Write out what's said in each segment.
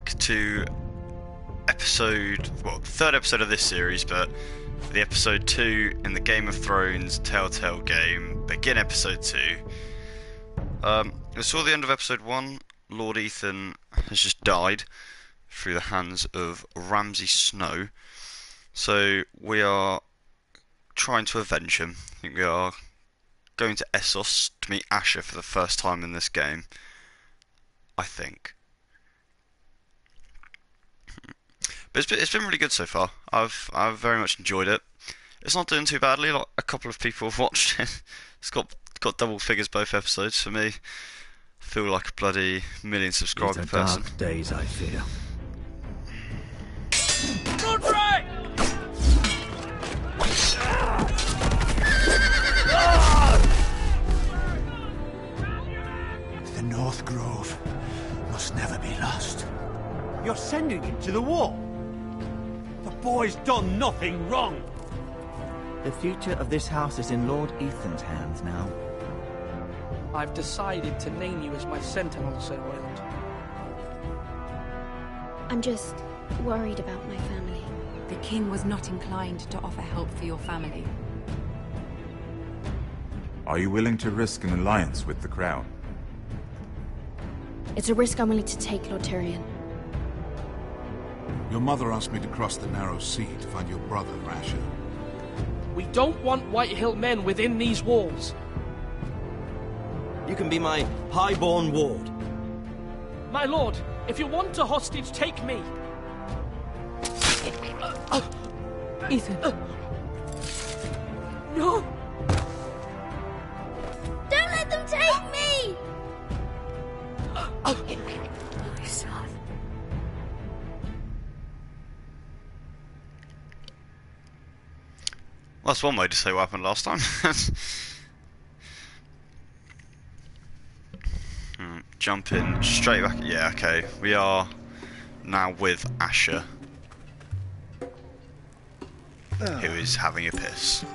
back to third episode of this series, but for the episode 2 in the Game of Thrones Telltale game, begin episode 2. We saw the end of episode 1. Lord Ethan has just died through the hands of Ramsay Snow, so we are trying to avenge him. I think we are going to Essos to meet Asher for the first time in this game, I think. But it's been really good so far. I've very much enjoyed it. It's not doing too badly. Like, a couple of people have watched it. It's got double figures both episodes. For me, I feel like a bloody million subscriber person. Dark days, I fear. Godfrey! The North Grove must never be lost. You're sending him to the war? The boy's done nothing wrong. The future of this house is in Lord Ethan's hands now. I've decided to name you as my sentinel, Sir Royland. I'm just worried about my family. The king was not inclined to offer help for your family. Are you willing to risk an alliance with the Crown? It's a risk I'm willing to take, Lord Tyrion. Your mother asked me to cross the narrow sea to find your brother, Asher. We don't want Whitehill men within these walls. You can be my highborn ward. My lord, if you want a hostage, take me. Ethan. No! Don't let them take me! My son. Well, that's one way to say what happened last time. Jump in straight back. Yeah, okay. We are now with Asher, who is having a piss.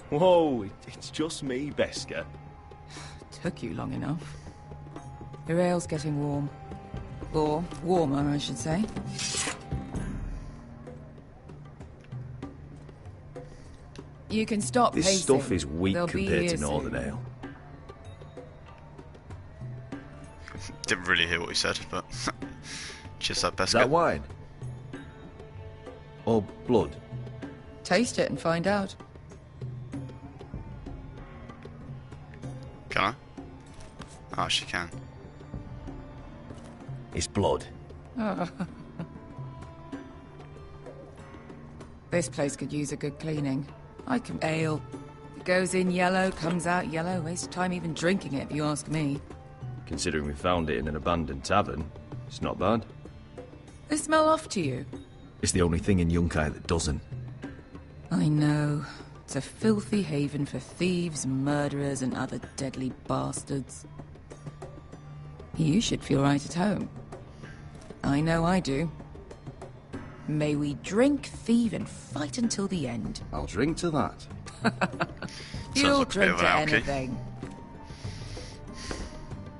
Whoa, it's just me, Beska. Took you long enough. Your ale's getting warm. Or warmer, I should say. You can stop This pacing. stuff is weak They'll be compared here to Northern soon. Ale. Didn't really hear what he said, but just that best. Is that wine? Or blood? Taste it and find out. Can I? Oh, she can. It's blood. This place could use a good cleaning. I can ale. It goes in yellow, comes out yellow. Waste time even drinking it, if you ask me. Considering we found it in an abandoned tavern, it's not bad. They smell off to you. It's the only thing in Yunkai that doesn't. I know. It's a filthy haven for thieves, murderers, and other deadly bastards. You should feel right at home. I know I do. May we drink, thieve, and fight until the end. I'll drink to that. You'll like a bit drink of to an alky. anything.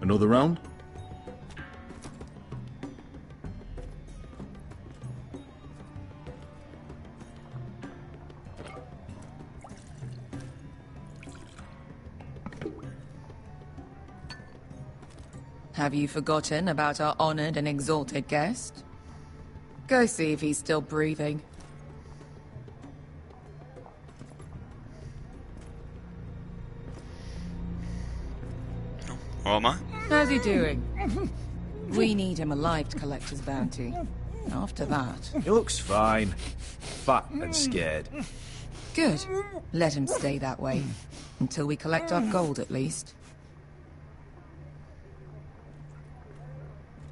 Another round? Have you forgotten about our honored and exalted guest? Go see if he's still breathing. What am I? How's he doing? We need him alive to collect his bounty. After that... He looks fine. Fat and scared. Good. Let him stay that way. Until we collect our gold, at least.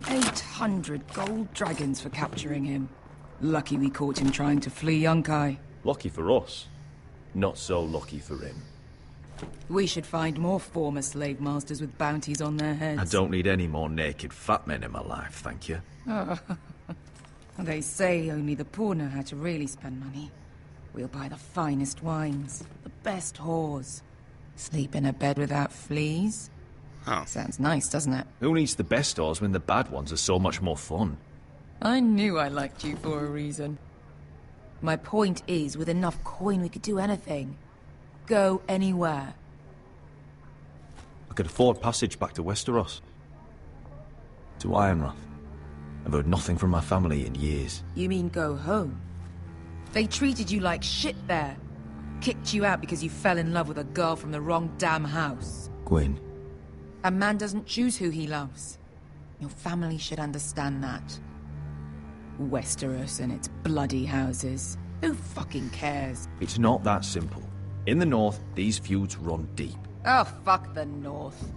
800 gold dragons for capturing him. Lucky we caught him trying to flee Yunkai. Lucky for us. Not so lucky for him. We should find more former slave masters with bounties on their heads. I don't need any more naked fat men in my life, thank you. They say only the poor know how to really spend money. We'll buy the finest wines, the best whores. Sleep in a bed without fleas. Oh. Sounds nice, doesn't it? Who needs the best stores when the bad ones are so much more fun? I knew I liked you for a reason. My point is, with enough coin we could do anything. Go anywhere. I could afford passage back to Westeros. To Ironrath. I've heard nothing from my family in years. You mean go home? They treated you like shit there. Kicked you out because you fell in love with a girl from the wrong damn house. Gwyn. A man doesn't choose who he loves. Your family should understand that. Westeros and its bloody houses. Who fucking cares? It's not that simple. In the north, these feuds run deep. Oh, fuck the north.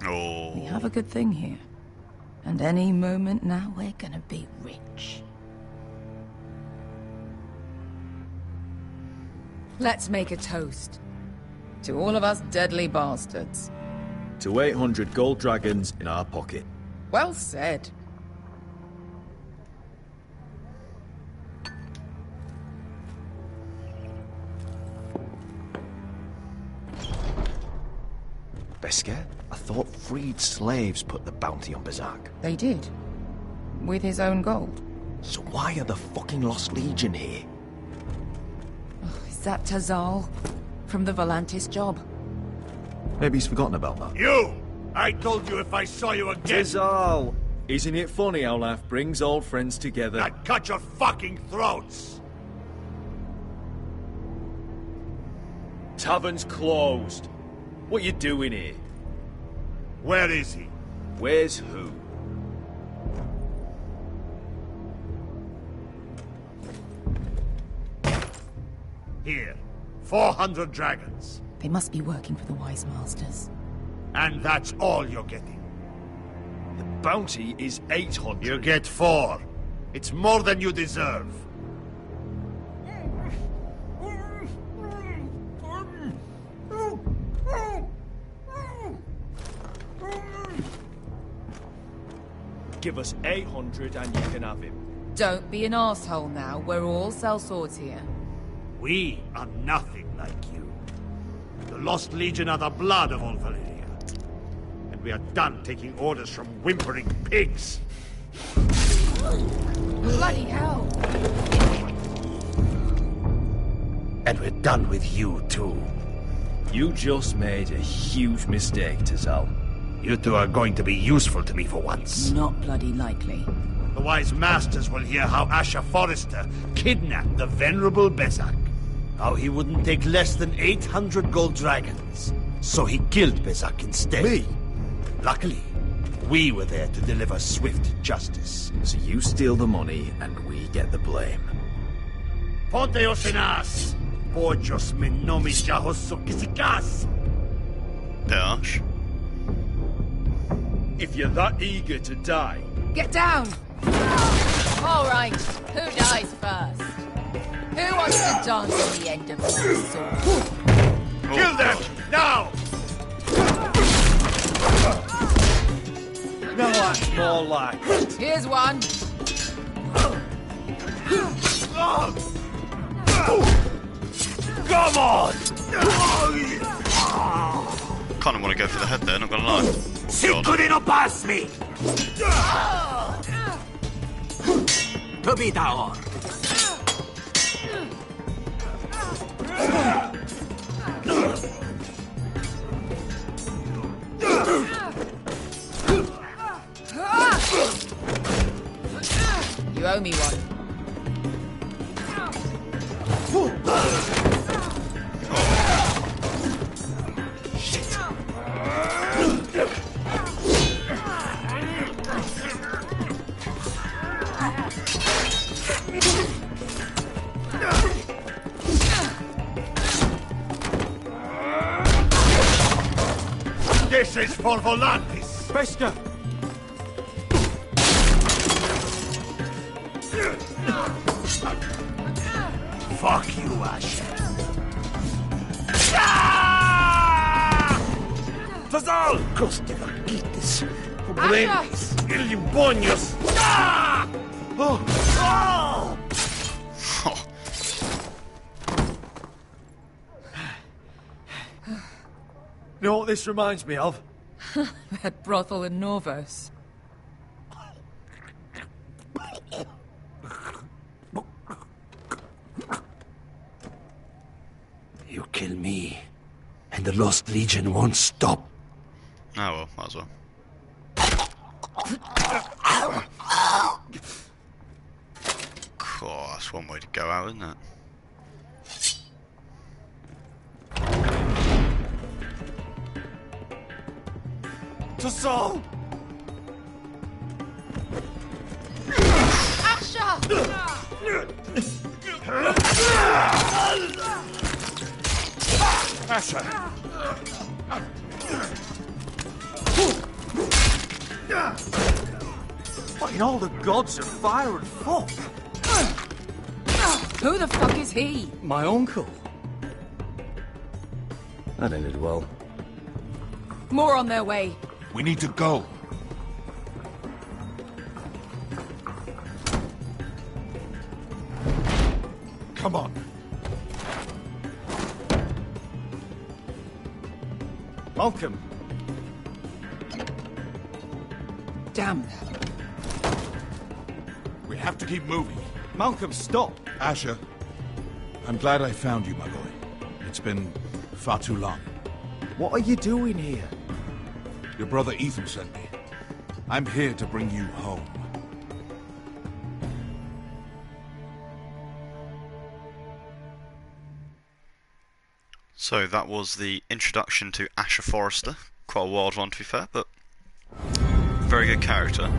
Oh. We have a good thing here. And any moment now, we're gonna be rich. Let's make a toast. To all of us deadly bastards. To 800 gold dragons in our pocket. Well said. Beskar? I thought freed slaves put the bounty on Berserk. They did. With his own gold. So why are the fucking Lost Legion here? Is that Tazal? From the Volantis job? Maybe he's forgotten about that. You! I told you if I saw you again... Tizal! Isn't it funny how life brings old friends together? I'd cut your fucking throats! Tavern's closed. What you doing here? Where is he? Where's who? Here. 400 dragons. They must be working for the Wise Masters. And that's all you're getting. The bounty is 800. You get 4. It's more than you deserve. Give us 800 and you can have him. Don't be an asshole now. We're all sellswords here. We are nothing like you. The Lost Legion are the blood of all Valyria. And we are done taking orders from whimpering pigs. Bloody hell! And we're done with you, too. You just made a huge mistake, Tazal. You two are going to be useful to me for once. Not bloody likely. The Wise Masters will hear how Asher Forrester kidnapped the venerable Bezak. How he wouldn't take less than 800 gold dragons. So he killed Bezak instead. Me? Luckily, we were there to deliver swift justice. So you steal the money and we get the blame. Ponteos en as! Pojos me nomis jahosso kisikas! Dash. If you're that eager to die... Get down! All right, who dies first? Who wants to dance on the end of my sword? Kill them! Now! No, more like... Here's one. Come on! Kinda wanna go for the head there, not gonna lie. Sicurino pass me! Tobitaor! You owe me one. This is for Volantis! Beskar! Fuck you, Asher. Coste vaquitis, pobrenis, ilimbonios. Ah! Oh! Oh! Oh. You know what this reminds me of? That brothel in Norvos. You kill me, and the Lost Legion won't stop. Oh well, might as well. Cool, that's one way to go out, isn't it? To Saul! Asher! What in all the gods of fire and fuck? Who the fuck is he? My uncle. That ended well. More on their way. We need to go. Come on. Malcolm. Damn. We have to keep moving. Malcolm, stop. Asher, I'm glad I found you, my boy. It's been far too long. What are you doing here? Your brother Ethan sent me. I'm here to bring you home. So that was the introduction to Asher Forrester. Quite a wild one to be fair, but very good character.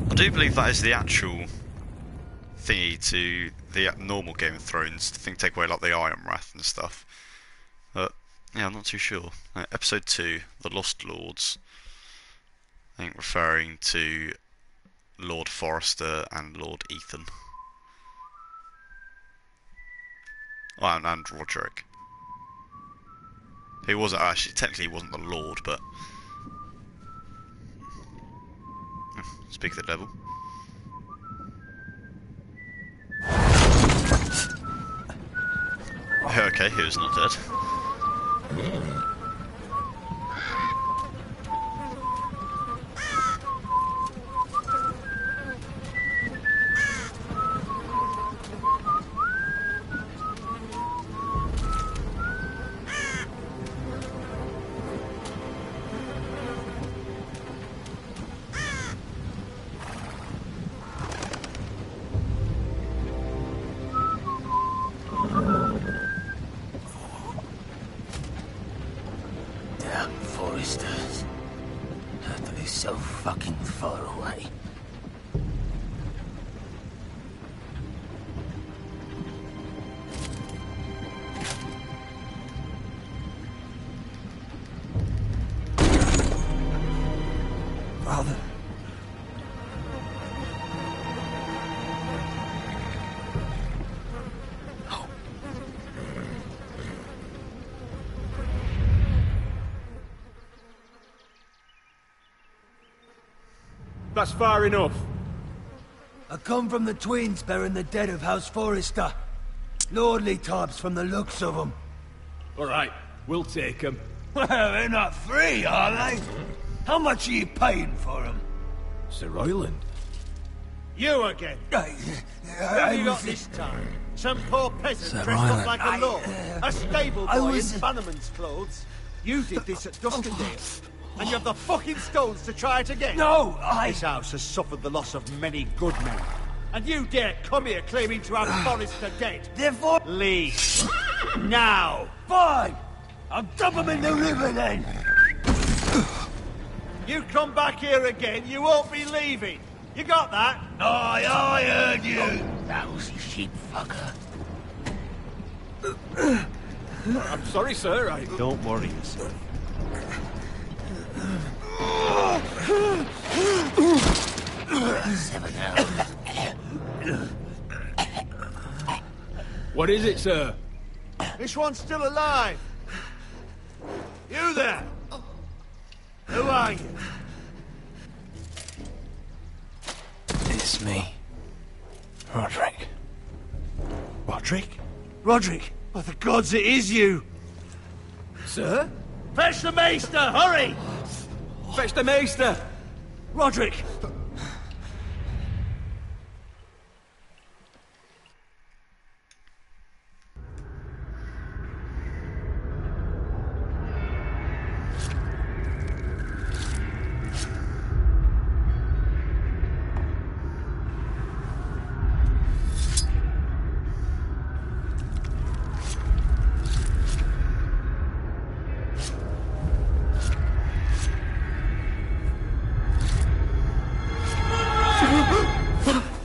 I do believe that is the actual thingy to the normal Game of Thrones. The thing take away like the Iron Wrath and stuff. But yeah, I'm not too sure. Episode 2, The Lost Lords. I think referring to Lord Forrester and Lord Ethan. Oh, and Roderick. He wasn't actually, technically he wasn't the Lord, but speak of the devil. Okay, he was not dead. Foresters. They're so fucking far away. Father. That's far enough. I come from the twins bearing the dead of House Forrester. Lordly types from the looks of them. All right, we'll take them. Well, they're not free, are they? How much are you paying for them? Sir Royland. You again. Who have you got this time? Some poor peasant dressed up like a lord. A stable boy in Bannerman's clothes. You did this at Duskendale. And you have the fucking stones to try it again. No, This house has suffered the loss of many good men. And you dare come here claiming to have Forrester dead. Therefore... Leave. Now. Fine! I'll dump them in the river then! You come back here again, you won't be leaving. You got that? Aye, I heard you! Lousy sheep fucker. I'm sorry, sir. Don't worry yourself. What is it, sir? This one's still alive. You there? Who are you? It's me. Roderick. Roderick? Roderick? By the gods, it is you! Sir? Fetch the maester, hurry! Fetch the maester! Roderick!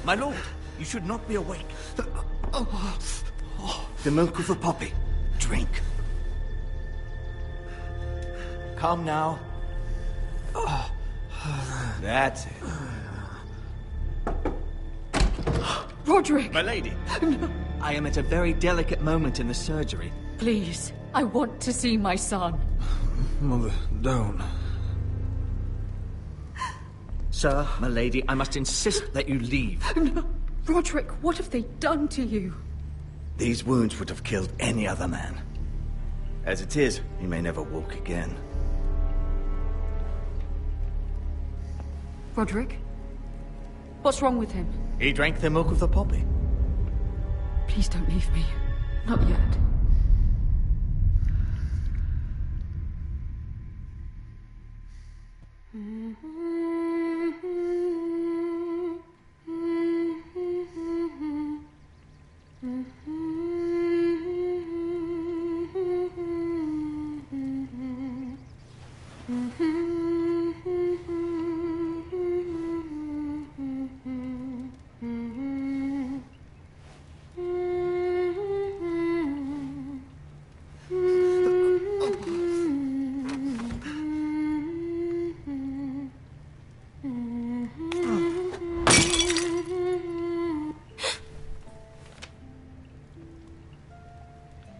My lord, you should not be awake. The milk of the poppy. Drink. Calm now. That's it. Roderick! My lady, I am at a very delicate moment in the surgery. Please, I want to see my son. Mother, don't. Sir, my lady, I must insist that you leave. No. Roderick, what have they done to you? These wounds would have killed any other man. As it is, he may never walk again. Roderick? What's wrong with him? He drank the milk of the poppy. Please don't leave me. Not yet.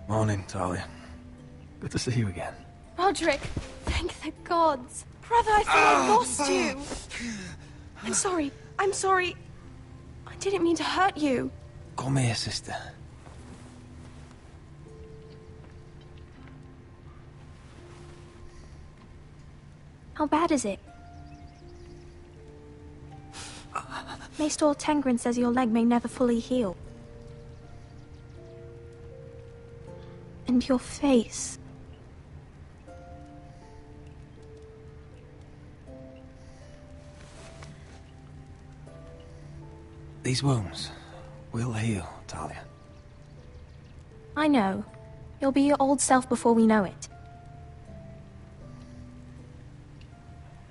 Morning, Talia. Good to see you again. Roderick, thank the gods. Brother, I thought I lost you. I'm sorry. I'm sorry. I didn't mean to hurt you. Come here, sister. How bad is it? Maester Tengrin says your leg may never fully heal. And your face. These wounds will heal, Talia. I know. You'll be your old self before we know it.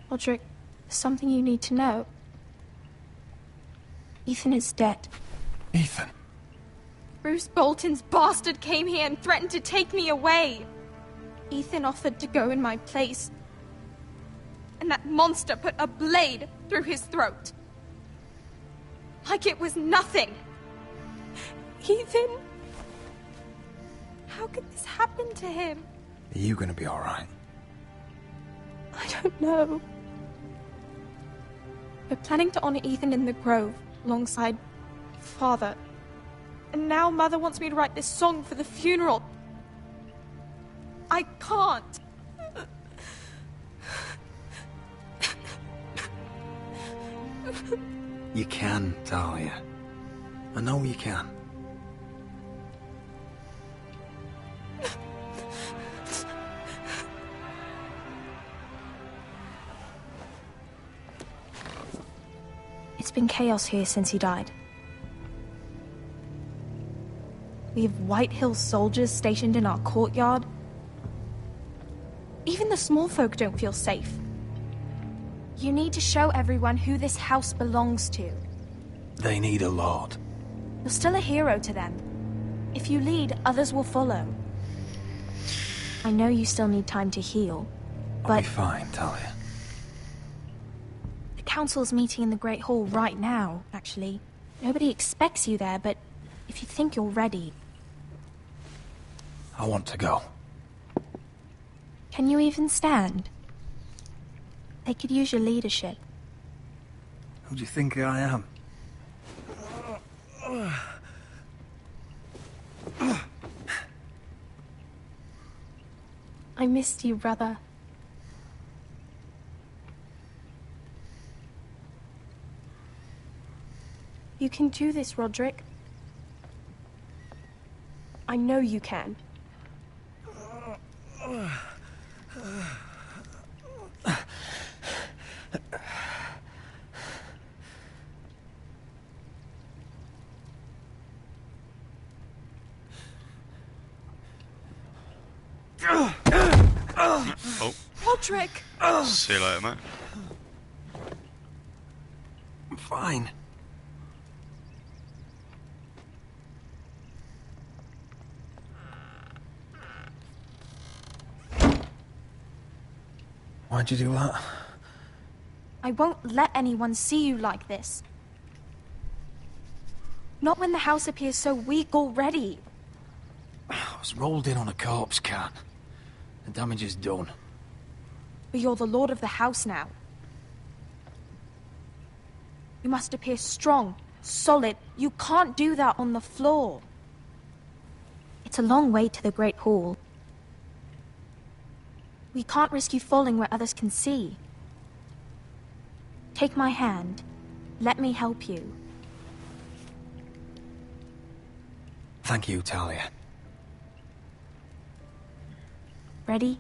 Roderick, there's something you need to know. Ethan is dead. Ethan? Bruce Bolton's bastard came here and threatened to take me away. Ethan offered to go in my place. And that monster put a blade through his throat. Like it was nothing. Ethan? How could this happen to him? Are you gonna be alright? I don't know. We're planning to honor Ethan in the Grove, alongside Father. And now Mother wants me to write this song for the funeral. I can't. You can, Talia. I know you can. It's been chaos here since he died. We have White Hill soldiers stationed in our courtyard. Even the small folk don't feel safe. You need to show everyone who this house belongs to. They need a lord. You're still a hero to them. If you lead, others will follow. I know you still need time to heal, but... I'll be fine, Talia. The council's meeting in the Great Hall right now, actually. Nobody expects you there, but if you think you're ready... I want to go. Can you even stand? They could use your leadership. Who do you think I am? I missed you, brother. You can do this, Roderick. I know you can. Oh. Roderick! See you later, mate. I'm fine. Why'd you do that? I won't let anyone see you like this. Not when the house appears so weak already. I was rolled in on a corpse cart. The damage is done. But you're the lord of the house now. You must appear strong, solid. You can't do that on the floor. It's a long way to the Great Hall. We can't risk you falling where others can see. Take my hand. Let me help you. Thank you, Talia. Ready?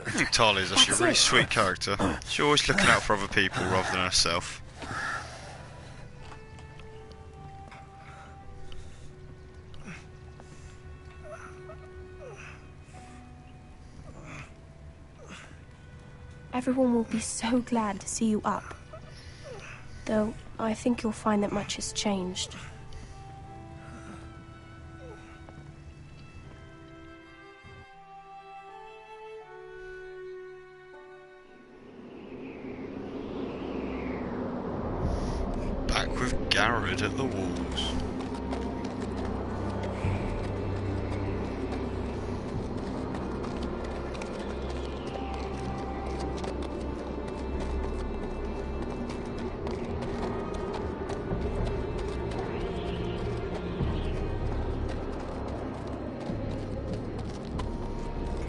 I think Talia's actually a really sweet character. She's always looking out for other people rather than herself. Everyone will be so glad to see you up. Though, I think you'll find that much has changed. Back with Garrod at the walls.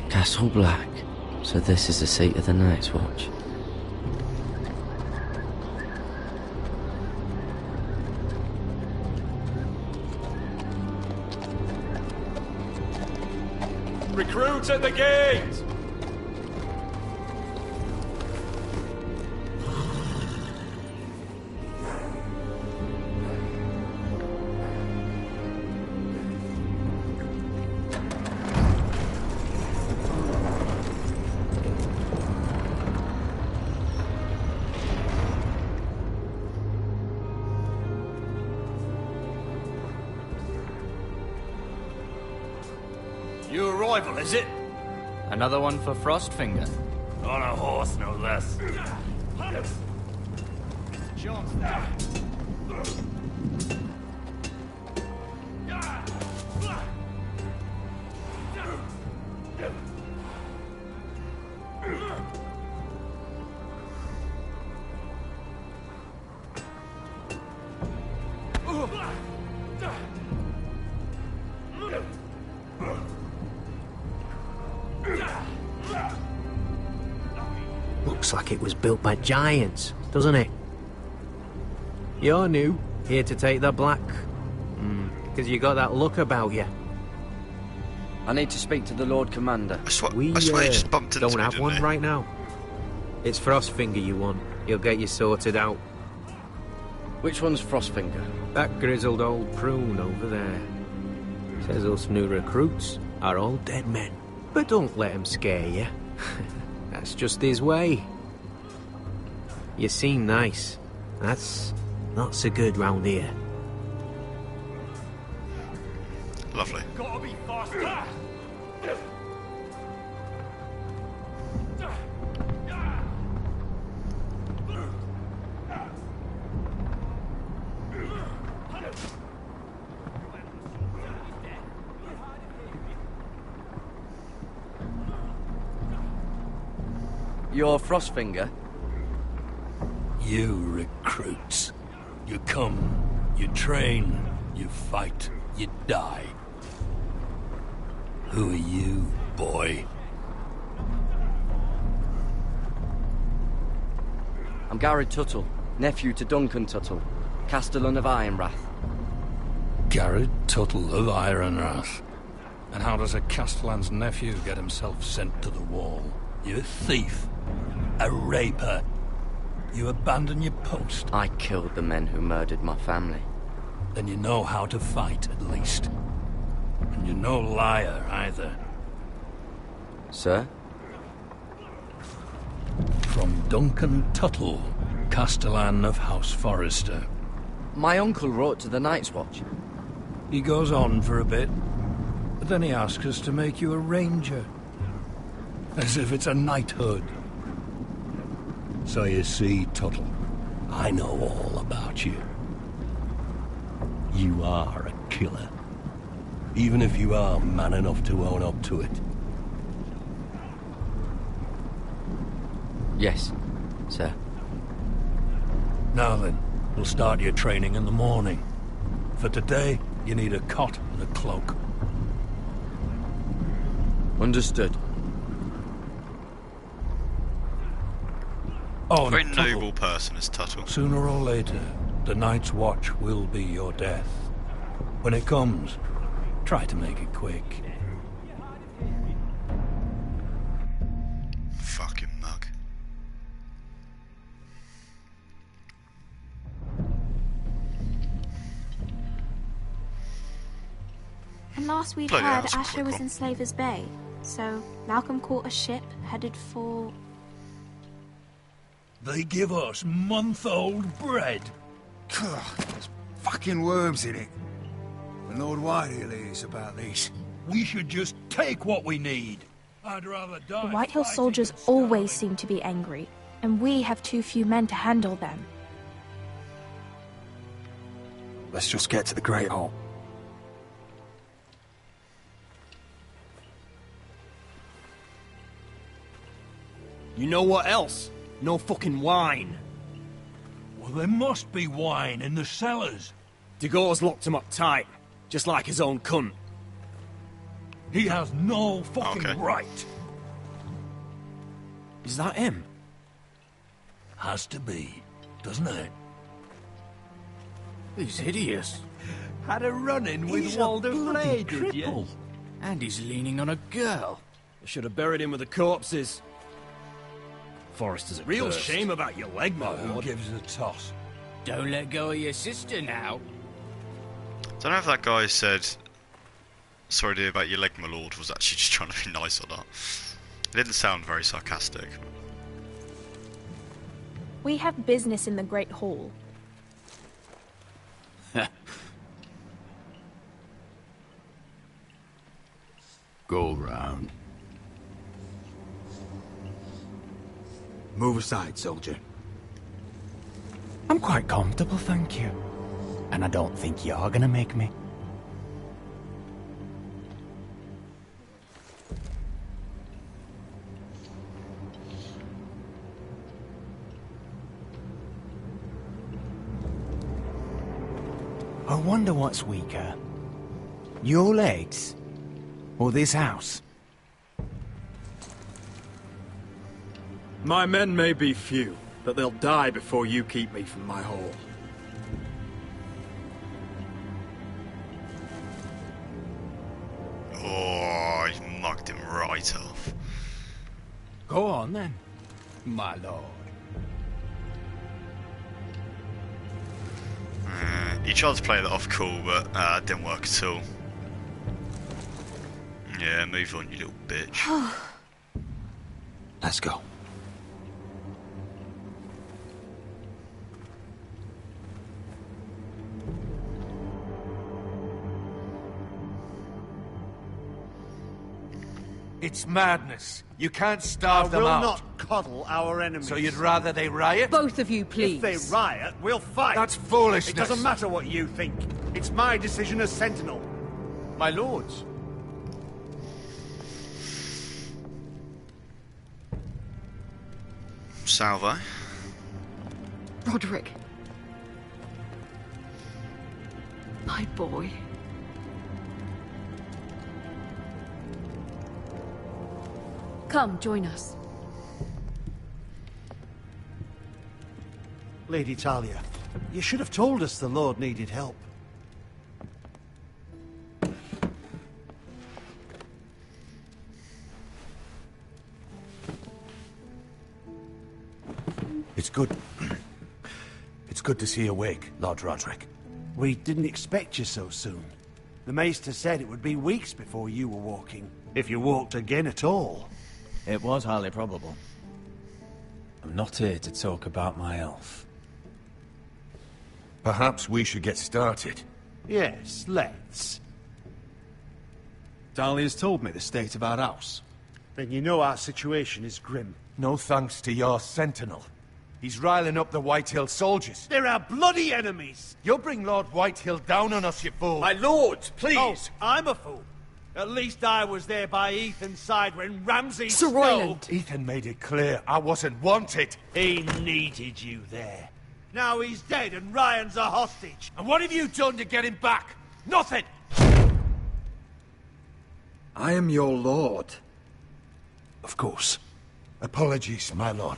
Castle Black. So this is the seat of the Night's Watch. Recruits at the gate! New arrival, is it? Another one for Frostfinger. On a horse, no less. Looks like it was built by giants, doesn't it? You're new, here to take the black. Because you got that look about you. I need to speak to the Lord Commander. I swear you just bumped into don't me, have didn't one you? right now. It's Frostfinger you want. He'll get you sorted out. Which one's Frostfinger? That grizzled old prune over there. Says us new recruits are all dead men. But don't let him scare you. That's just his way. You seem nice. That's not so good round here. Lovely. Gotta be faster! You're Frostfinger? You recruits. You come, you train, you fight, you die. Who are you, boy? I'm Garrett Tuttle, nephew to Duncan Tuttle, Castellan of Ironrath. Garrett Tuttle of Ironrath. And how does a Castellan's nephew get himself sent to the wall? You're a thief. A raper. You abandon your post. I killed the men who murdered my family. Then you know how to fight, at least. And you're no liar, either. Sir? From Duncan Tuttle, Castellan of House Forrester. My uncle wrote to the Night's Watch. He goes on for a bit, but then he asks us to make you a ranger. As if it's a knighthood. So you see, Tuttle, I know all about you. You are a killer. Even if you are man enough to own up to it. Yes, sir. Now then, we'll start your training in the morning. For today, you need a cot and a cloak. Understood. Oh, Very Tuttle. noble person is Tuttle. Sooner or later, the Night's Watch will be your death. When it comes, try to make it quick. Fucking mug. And last we'd Bloody hell, heard, that's a Asher quick was one. in Slaver's Bay. So Malcolm caught a ship headed for... They give us month-old bread. There's fucking worms in it. And Lord Whitehill is about these. We should just take what we need. I'd rather die. The Whitehill soldiers always seem to be angry, and we have too few men to handle them. Let's just get to the Great Hall. You know what else? No fucking wine. Well, there must be wine in the cellars. Degau's locked him up tight, just like his own cunt. He has no fucking right. Is that him? Has to be, doesn't it? He's hideous. Had a run-in with He's Walder a bloody Frey, did you? cripple. And he's leaning on a girl. I should have buried him with the corpses. Forrester's a Real cursed. shame about your leg, my Who lord. gives a toss? Don't let go of your sister now. Don't know if that guy said sorry to hear about your leg, my lord, was actually just trying to be nice or not. It didn't sound very sarcastic. We have business in the Great Hall. Go round. Move aside, soldier. I'm quite comfortable, thank you. And I don't think you're gonna make me. I wonder what's weaker. Your legs? Or this house? My men may be few, but they'll die before you keep me from my hall. Oh, he mugged him right off. Go on then, my lord. He tried to play that off cool, but it didn't work at all. Yeah, move on, you little bitch. Let's go. It's madness. You can't starve them We'll out. not coddle our enemies. So you'd rather they riot? Both of you, please. If they riot, we'll fight. That's foolishness. It doesn't matter what you think. It's my decision as Sentinel. My lords. Salvo. Roderick. My boy. Come, join us. Lady Talia, you should have told us the Lord needed help. It's good. It's good to see you awake, Lord Roderick. We didn't expect you so soon. The Maester said it would be weeks before you were walking, if you walked again at all. It was highly probable. I'm not here to talk about my elf. Perhaps we should get started. Yes, let's. Dahlia's told me the state of our house. Then you know our situation is grim. No thanks to your sentinel. He's riling up the Whitehill soldiers. They're our bloody enemies! You'll bring Lord Whitehill down on us, you fool! My lords, please! Oh, I'm a fool. At least I was there by Ethan's side when Ramsay Sir Royland! Ethan made it clear I wasn't wanted. He needed you there. Now he's dead and Ryan's a hostage. And what have you done to get him back? Nothing! I am your lord. Of course. Apologies, my lord.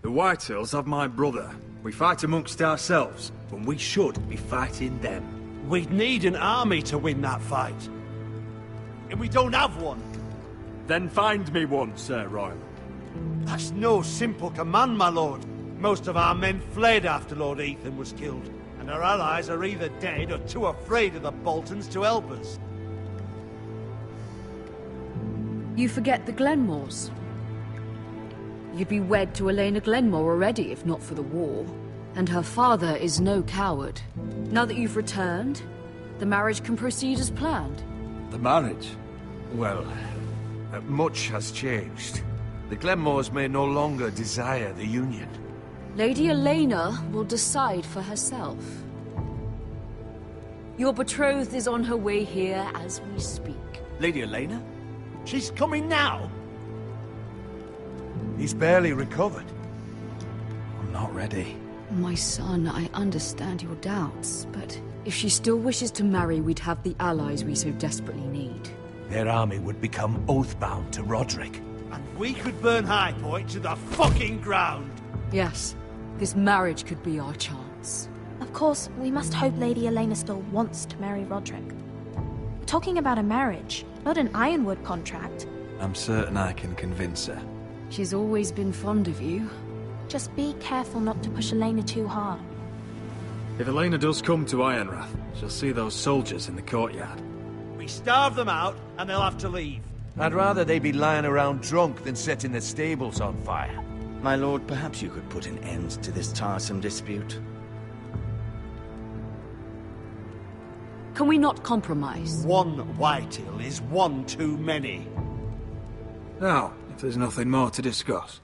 The Whitehills have my brother. We fight amongst ourselves, when we should be fighting them. We'd need an army to win that fight. And we don't have one. Then find me one, Sir Royal. That's no simple command, my lord. Most of our men fled after Lord Ethan was killed, and our allies are either dead or too afraid of the Boltons to help us. You forget the Glenmores. You'd be wed to Elena Glenmore already, if not for the war. And her father is no coward. Now that you've returned, the marriage can proceed as planned. The marriage? Well, much has changed. The Glenmores may no longer desire the union. Lady Elena will decide for herself. Your betrothed is on her way here as we speak. Lady Elena? She's coming now. He's barely recovered. I'm not ready. My son, I understand your doubts, but if she still wishes to marry, we'd have the allies we so desperately need. Their army would become oath-bound to Roderick. And we could burn High Point to the fucking ground. Yes, this marriage could be our chance. Of course, we must hope Lady Elena still wants to marry Roderick. We're talking about a marriage, not an Ironwood contract. I'm certain I can convince her. She's always been fond of you. Just be careful not to push Elena too hard. If Elena does come to Ironrath, she'll see those soldiers in the courtyard. We starve them out, and they'll have to leave. I'd rather they be lying around drunk than setting the stables on fire. My lord, perhaps you could put an end to this tiresome dispute. Can we not compromise? One Whitehill is one too many. Now, if there's nothing more to discuss.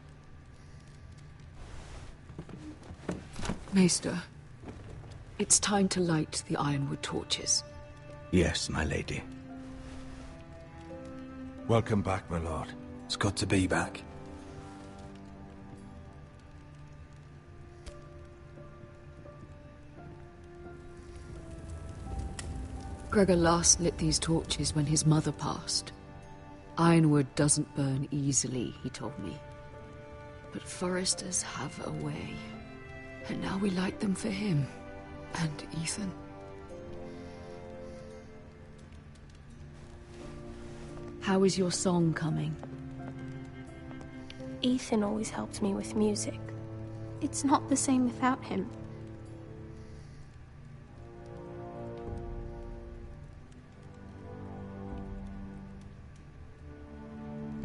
Maester, it's time to light the Ironwood torches. Yes, my lady. Welcome back, my lord. It's good to be back. Gregor last lit these torches when his mother passed. Ironwood doesn't burn easily, he told me. But foresters have a way. And now we light them for him. And Ethan. How is your song coming? Ethan always helped me with music. It's not the same without him.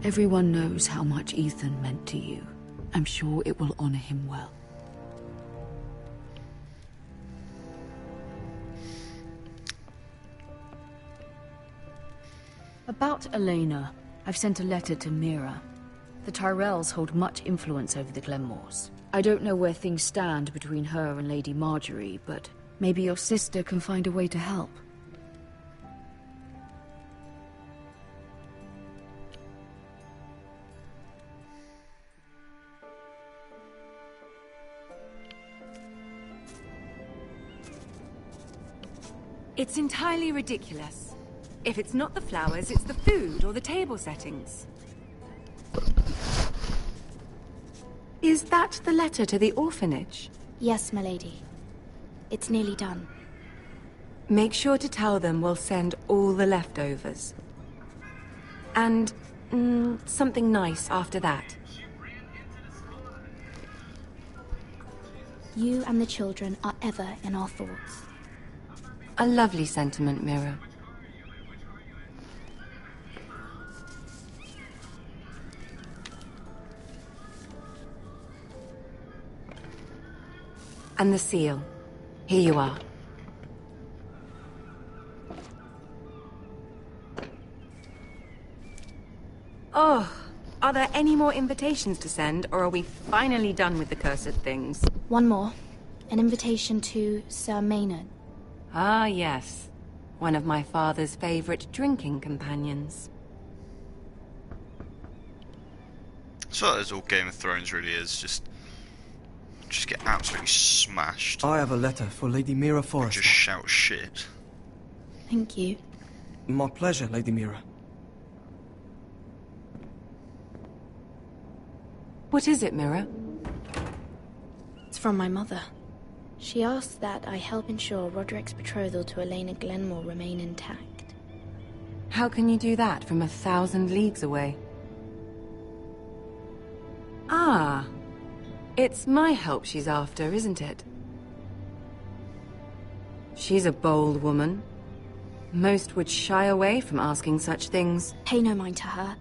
Everyone knows how much Ethan meant to you. I'm sure it will honor him well. About Elena, I've sent a letter to Mira. The Tyrells hold much influence over the Glenmores. I don't know where things stand between her and Lady Marjorie, but maybe your sister can find a way to help. It's entirely ridiculous. If it's not the flowers, it's the food or the table settings. Is that the letter to the orphanage? Yes, milady. It's nearly done. Make sure to tell them we'll send all the leftovers. And something nice after that. You and the children are ever in our thoughts. A lovely sentiment, Mira. And the seal. Here you are. Oh, are there any more invitations to send, or are we finally done with the cursed things? One more. An invitation to Sir Maynard. Ah, yes. One of my father's favorite drinking companions. That's what it's all Game of Thrones really is, just get absolutely smashed. I have a letter for Lady Mira Forrester. Just shout shit. Thank you. My pleasure, Lady Mira. What is it, Mira? It's from my mother. She asks that I help ensure Roderick's betrothal to Elena Glenmore remain intact. How can you do that from 1,000 leagues away? Ah, it's my help she's after, isn't it? She's a bold woman. Most would shy away from asking such things. Pay no mind to her.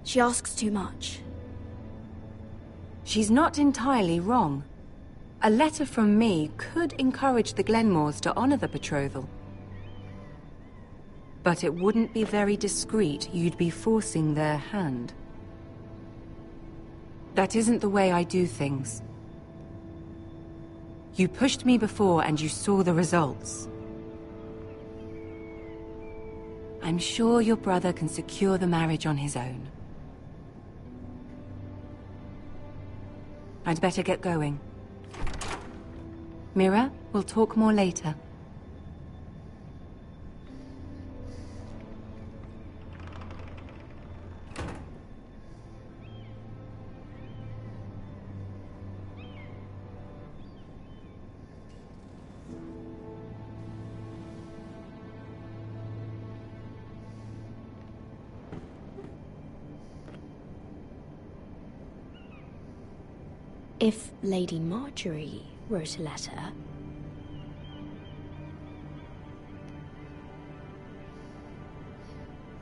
She asks too much. She's not entirely wrong. A letter from me could encourage the Glenmores to honor the betrothal. But it wouldn't be very discreet. You'd be forcing their hand. That isn't the way I do things. You pushed me before and you saw the results. I'm sure your brother can secure the marriage on his own. I'd better get going. Mira, we'll talk more later. If Lady Marjorie wrote a letter...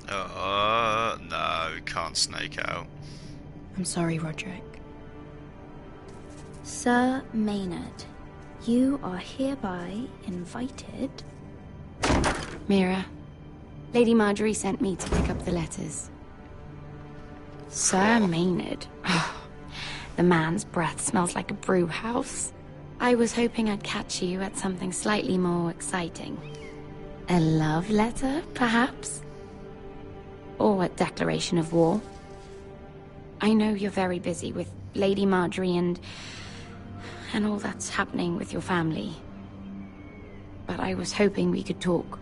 No, can't snake out. I'm sorry, Roderick. Sir Maynard, you are hereby invited... Mira, Lady Marjorie sent me to pick up the letters. Sir Maynard? The man's breath smells like a brew house. I was hoping I'd catch you at something slightly more exciting. A love letter, perhaps? Or a declaration of war? I know you're very busy with Lady Marjorie and all that's happening with your family. But I was hoping we could talk.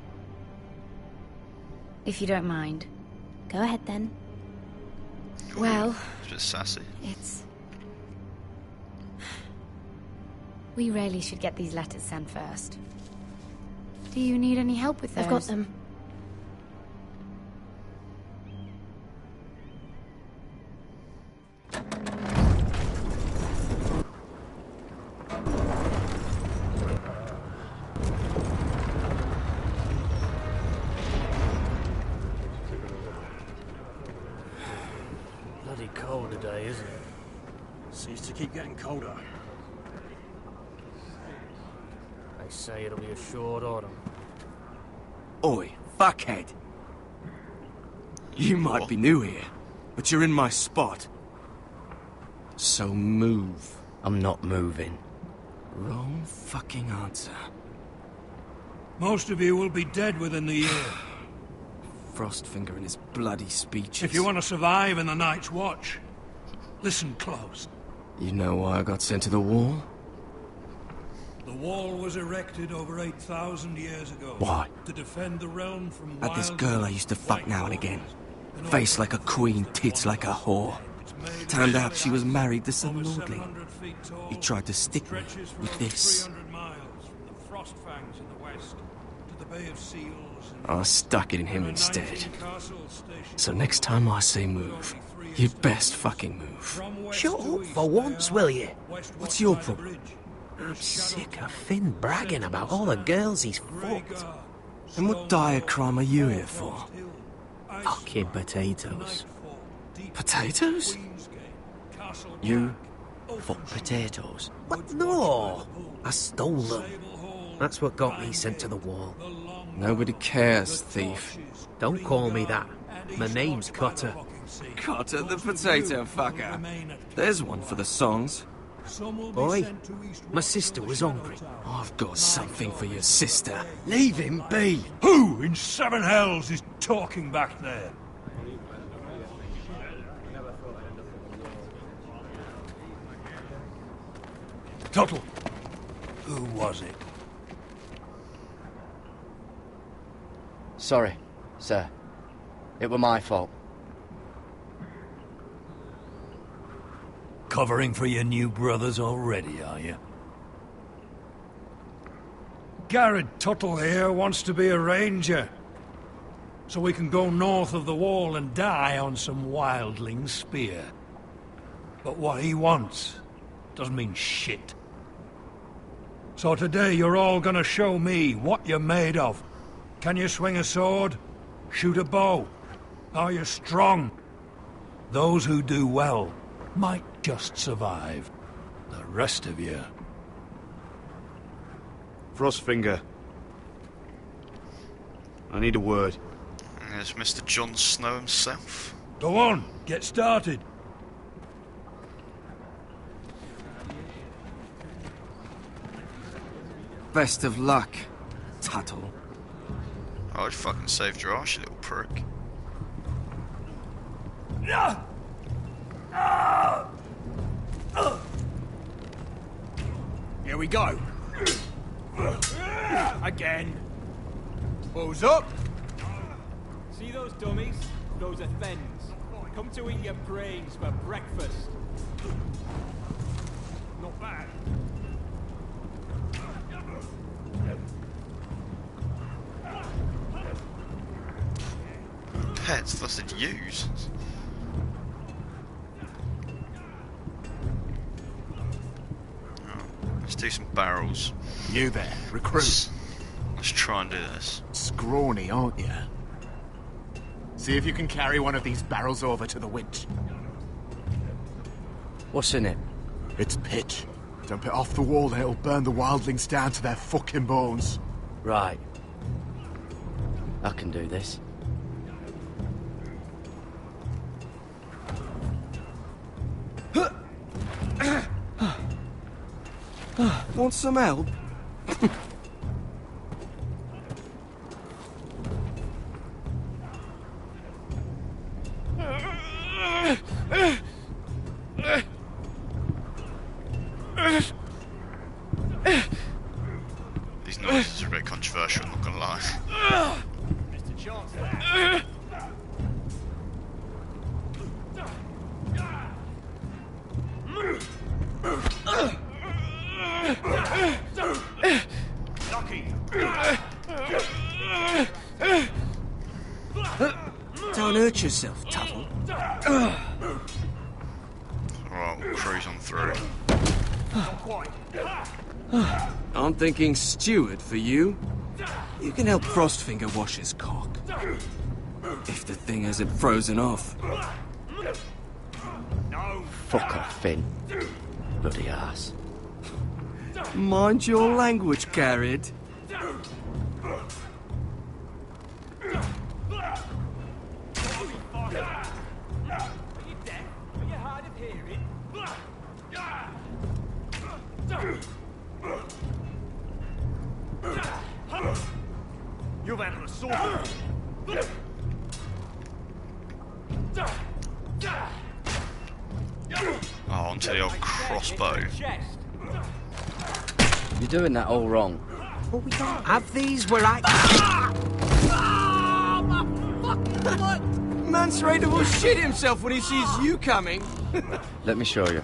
If you don't mind. Go ahead then. Well... It's just sassy. We really should get these letters sent first. Do you need any help with those? I've got them. Bloody cold today, isn't it? Seems to keep getting colder. They say it'll be a short autumn. Oi, fuckhead. You might be new here, but you're in my spot. So move. I'm not moving. Wrong fucking answer. Most of you will be dead within the year. Frostfinger and his bloody speeches. If you want to survive in the Night's Watch, listen close. You know why I got sent to the wall? The wall was erected over 8,000 years ago. Why? To defend the realm from Had this wild girl I used to fuck now and again. Face like a queen, tits like a whore. Turned out she was married to some lordling. He tried to stick me with this. 300 miles from the frost fangs in the west to the Bay of Seals. I stuck it in him instead. So next time I say move, you best fucking move. Shut up for once, will you? What's your problem? I'm sick of Finn bragging about all the girls he's fucked. And what dire crime are you here for? Fucking potatoes. Potatoes? You fuck potatoes? What? No! I stole them. That's what got me sent to the wall. Nobody cares, thief. Don't call me that. My name's Cutter. Cutter the potato fucker. There's one for the songs. Boy, my sister was hungry. I've got something for your sister. Leave him be! Who in seven hells is talking back there? Tuttle. Who was it? Sorry, sir. It were my fault. Covering for your new brothers already, are you? Garrett Tuttle here wants to be a ranger. So we can go north of the wall and die on some wildling spear. But what he wants doesn't mean shit. So today you're all gonna show me what you're made of. Can you swing a sword? Shoot a bow? Are you strong? Those who do well might just survive. The rest of you... Frostfinger. I need a word. There's Mr. Jon Snow himself. Go on, get started. Best of luck, Tuttle. Oh, I fucking saved your ass, you little prick. Here we go. Again. Balls up. See those dummies? Those are Thens. Come to eat your brains for breakfast. Not bad. Pets, that's to use. Let's do some barrels. You there, recruit. Let's try and do this. Scrawny, aren't you? See if you can carry one of these barrels over to the winch. What's in it? It's pitch. Dump it off the wall and it'll burn the wildlings down to their fucking bones. Right. I can do this. Want some help? These noises are a bit controversial, I'm not gonna lie. Mr. Chancellor. Don't hurt yourself, Tuttle. Alright, we'll cruise on through. I'm thinking steward for you. You can help Frostfinger wash his cock. If the thing hasn't frozen off. Fuck off, Finn. Bloody ass. Mind your language, Garrett. You've had an assault. Oh, onto the old crossbow. You're doing that all wrong. But we don't have these where I... Man's ready to shit himself when he sees you coming. Let me show you.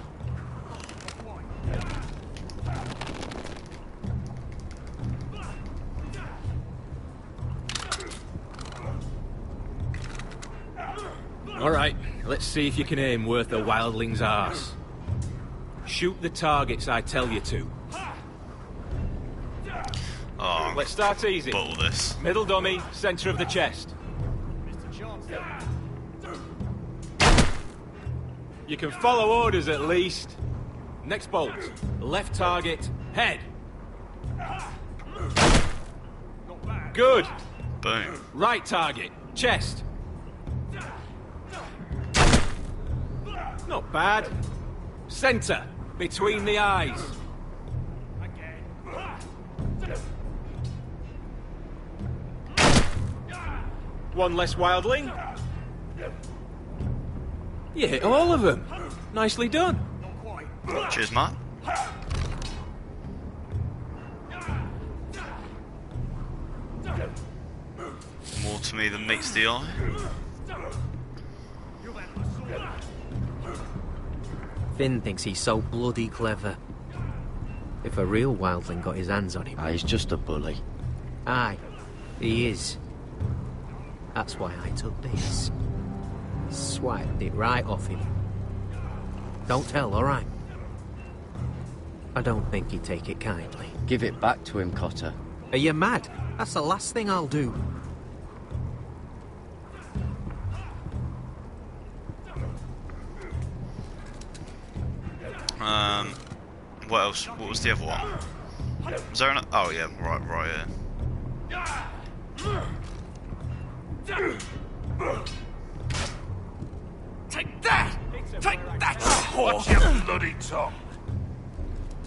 Alright, let's see if you can aim worth a wildling's arse. Shoot the targets I tell you to. Oh, let's start easy. Bottle this. Middle dummy, centre of the chest. You can follow orders at least. Next bolt. Left target, head. Good. Boom. Right target, chest. Not bad. Centre, between the eyes. One less wildling. You hit all of them. Nicely done. Cheers, Matt. More to me than meets the eye. Finn thinks he's so bloody clever. If a real wildling got his hands on him... He's just a bully. Aye, he is. That's why I took this. Swiped it right off him. Don't tell, alright? I don't think he'd take it kindly. Give it back to him, Cotter. Are you mad? That's the last thing I'll do. What else? What was the other one? Was there an... Oh yeah, right here. Take that! Take that, whore! Watch your bloody tongue!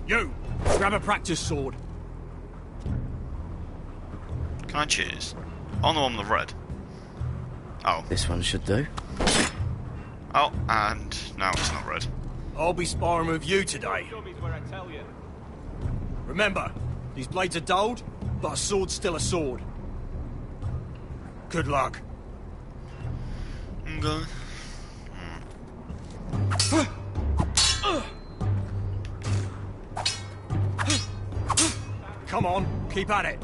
You! Grab a practice sword. Can I choose? Oh no, I'm the red. Oh. This one should do. Oh, and now it's not red. I'll be sparring with you today. Remember, these blades are dulled, but a sword's still a sword. Good luck. Okay. Come on, keep at it.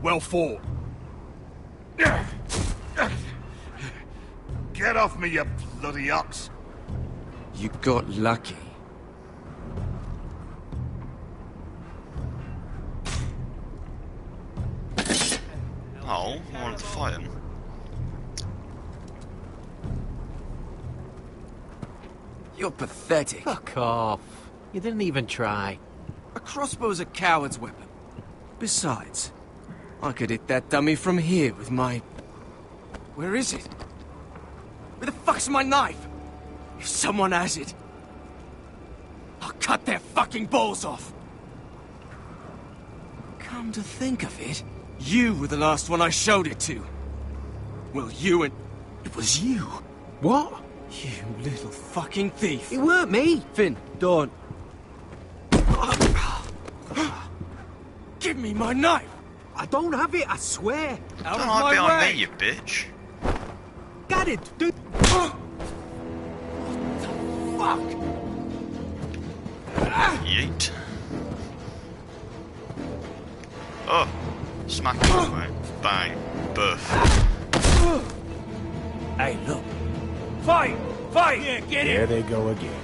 Well fought. Get off me, you bloody ox. You got lucky. Oh, I wanted to fight him. You're pathetic. Fuck off. You didn't even try. A crossbow's a coward's weapon. Besides, I could hit that dummy from here with my... Where is it? Where the fuck's my knife? If someone has it, I'll cut their fucking balls off. Come to think of it, you were the last one I showed it to. Well, you and... It was you. What? You little fucking thief. It weren't me. Finn, don't. Give me my knife! I don't have it, I swear! Out Don't of hide my behind way! me, you bitch. Got it, dude! Fuck! Yeet. Oh, smack it, mate. Bang. Buff. Hey, look. Fight! Fight! Yeah, get There they go again.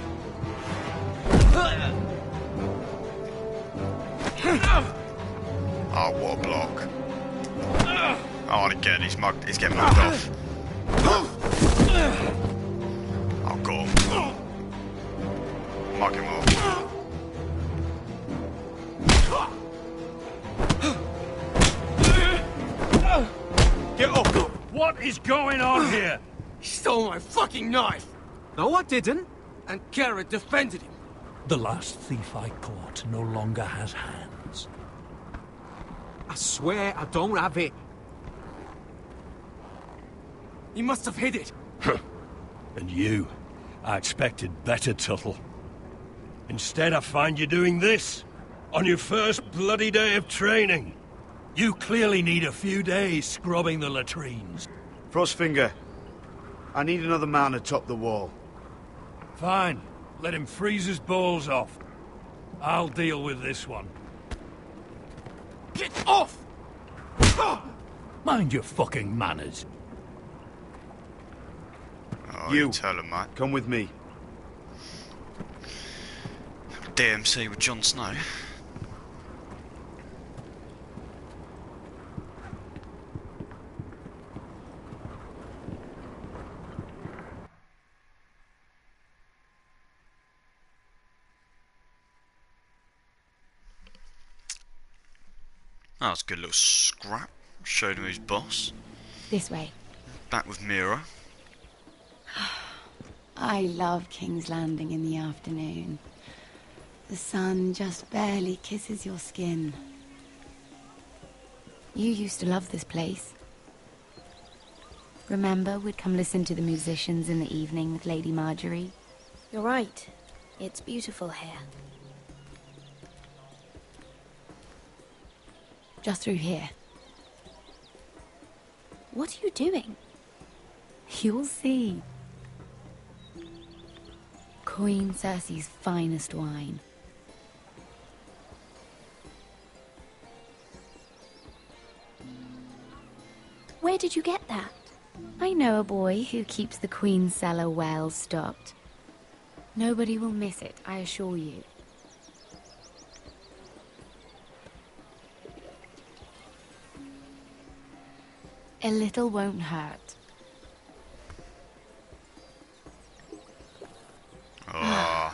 Oh, what a block. Oh, and again, he's getting knocked off. Oh, God. Mug him off. Get up! What is going on here? He stole my fucking knife! No, I didn't. And Garrett defended him. The last thief I caught no longer has hands. I swear I don't have it. He must have hid it. And you, I expected better, Tuttle. Instead, I find you doing this on your first bloody day of training. You clearly need a few days scrubbing the latrines. Frostfinger, I need another man atop the wall. Fine. Let him freeze his balls off. I'll deal with this one. Get off! Mind your fucking manners. Oh, You tell him, mate. Come with me. DMC with Jon Snow. That was a good little scrap. Showed him who's boss. This way. Back with Mira. I love King's Landing in the afternoon. The sun just barely kisses your skin. You used to love this place. Remember, we'd come listen to the musicians in the evening with Lady Marjorie? You're right. It's beautiful here. Just through here. What are you doing? You'll see. Queen Cersei's finest wine. Where did you get that? I know a boy who keeps the Queen's cellar well stocked. Nobody will miss it, I assure you. A little won't hurt. Oh.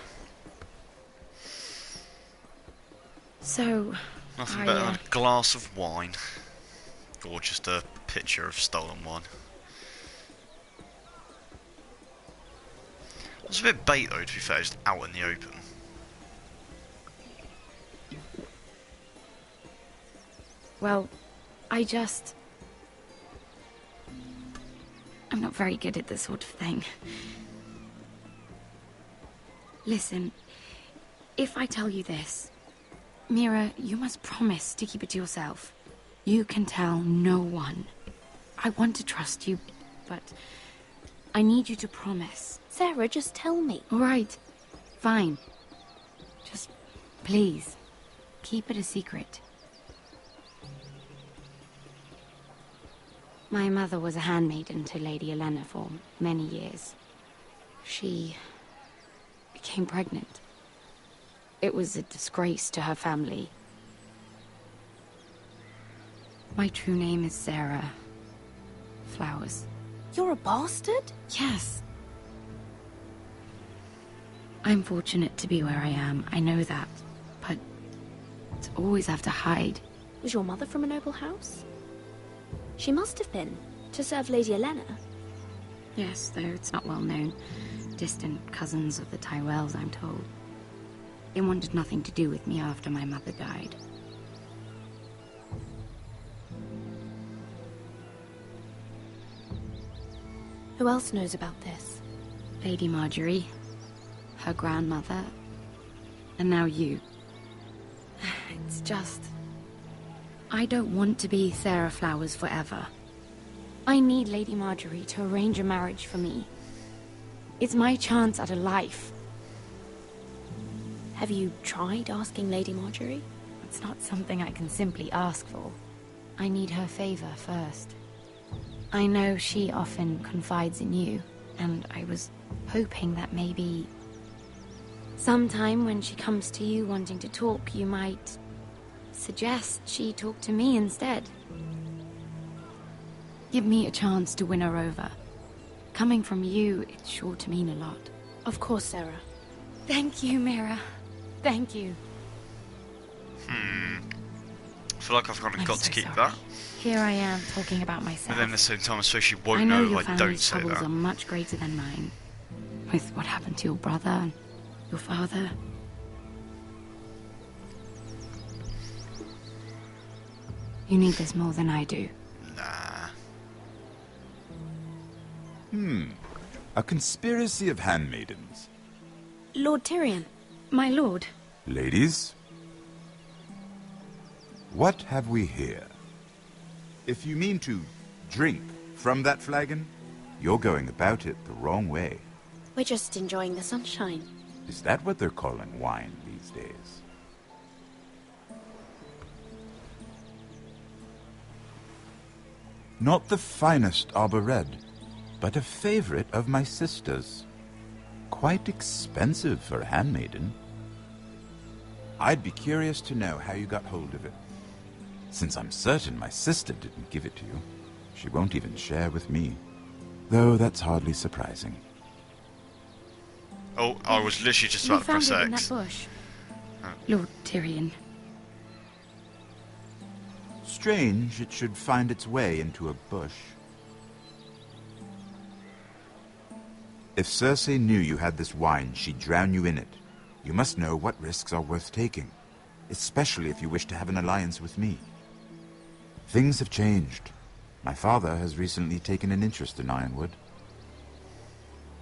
So, Nothing better than a glass of wine. Or just a picture of stolen wine. It's a bit bait though, to be fair, just out in the open. Well, I'm not very good at this sort of thing. Listen, if I tell you this, Mira, you must promise to keep it to yourself. You can tell no one. I want to trust you, but I need you to promise. Sarah, just tell me. All right, fine. Just, please, keep it a secret. My mother was a handmaiden to Lady Olenna for many years. She became pregnant. It was a disgrace to her family. My true name is Sarah Flowers. You're a bastard? Yes. I'm fortunate to be where I am, I know that. But to always have to hide. Was your mother from a noble house? She must have been, to serve Lady Olenna. Yes, though it's not well known. Distant cousins of the Tyrells, I'm told. They wanted nothing to do with me after my mother died. Who else knows about this? Lady Marjorie, her grandmother, and now you. It's just... I don't want to be Sarah Flowers forever. I need Lady Marjorie to arrange a marriage for me. It's my chance at a life. Have you tried asking Lady Marjorie? It's not something I can simply ask for. I need her favor first. I know she often confides in you, and I was hoping that maybe sometime when she comes to you wanting to talk, you might suggest she talk to me instead. Give me a chance to win her over. Coming from you, it's sure to mean a lot. Of course, Sarah. Thank you, Mira. Thank you. I feel like I've kind of got to keep sorry. that. Here I am talking about myself. But then at the same time, I suppose she I won't know know your if I don't family's say troubles that. are much greater than mine. With what happened to your brother and your father. You need this more than I do. A conspiracy of handmaidens. Lord Tyrion. My lord. Ladies, what have we here? If you mean to drink from that flagon, you're going about it the wrong way. We're just enjoying the sunshine. Is that what they're calling wine these days? Not the finest arbor red, but a favorite of my sister's. Quite expensive for a handmaiden. I'd be curious to know how you got hold of it, since I'm certain my sister didn't give it to you. She won't even share with me, though that's hardly surprising. Oh, I was literally just You about to found press it in X. that bush. Lord Tyrion. Strange it should find its way into a bush. If Cersei knew you had this wine, she'd drown you in it. You must know what risks are worth taking, especially if you wish to have an alliance with me. Things have changed. My father has recently taken an interest in Ironwood.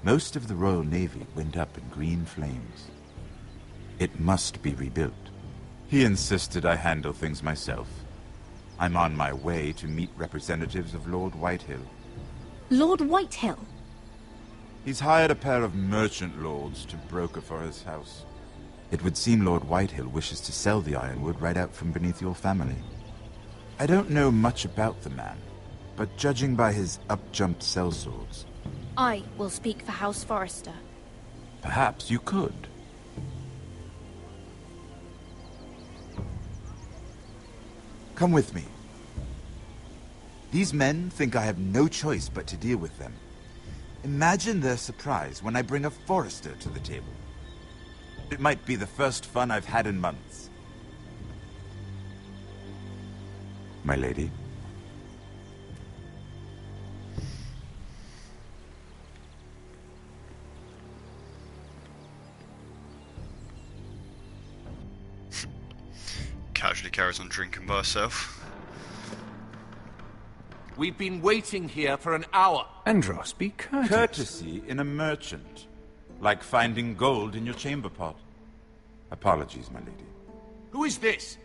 Most of the Royal Navy went up in green flames. It must be rebuilt. He insisted I handle things myself. I'm on my way to meet representatives of Lord Whitehill. Lord Whitehill? He's hired a pair of merchant lords to broker for his house. It would seem Lord Whitehill wishes to sell the ironwood right out from beneath your family. I don't know much about the man, but judging by his up-jumped sellswords, I will speak for House Forrester. perhaps you could. Come with me. These men think I have no choice but to deal with them. Imagine their surprise when I bring a Forrester to the table. It might be the first fun I've had in months. My lady. Casually carries on drinking by herself. We've been waiting here for an hour. Andros, be courteous. Courtesy in a merchant. Like finding gold in your chamber pot. Apologies, my lady. Who is this?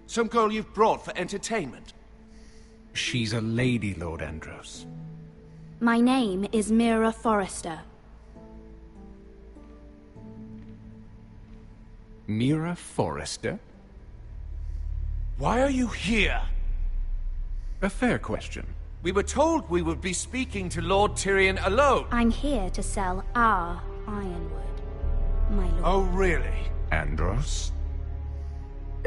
Some girl you've brought for entertainment? She's a lady, Lord Andros. My name is Mira Forrester. Mira Forrester? Why are you here? A fair question. We were told we would be speaking to Lord Tyrion alone. I'm here to sell our ironwood, my lord. Oh, really? Andros?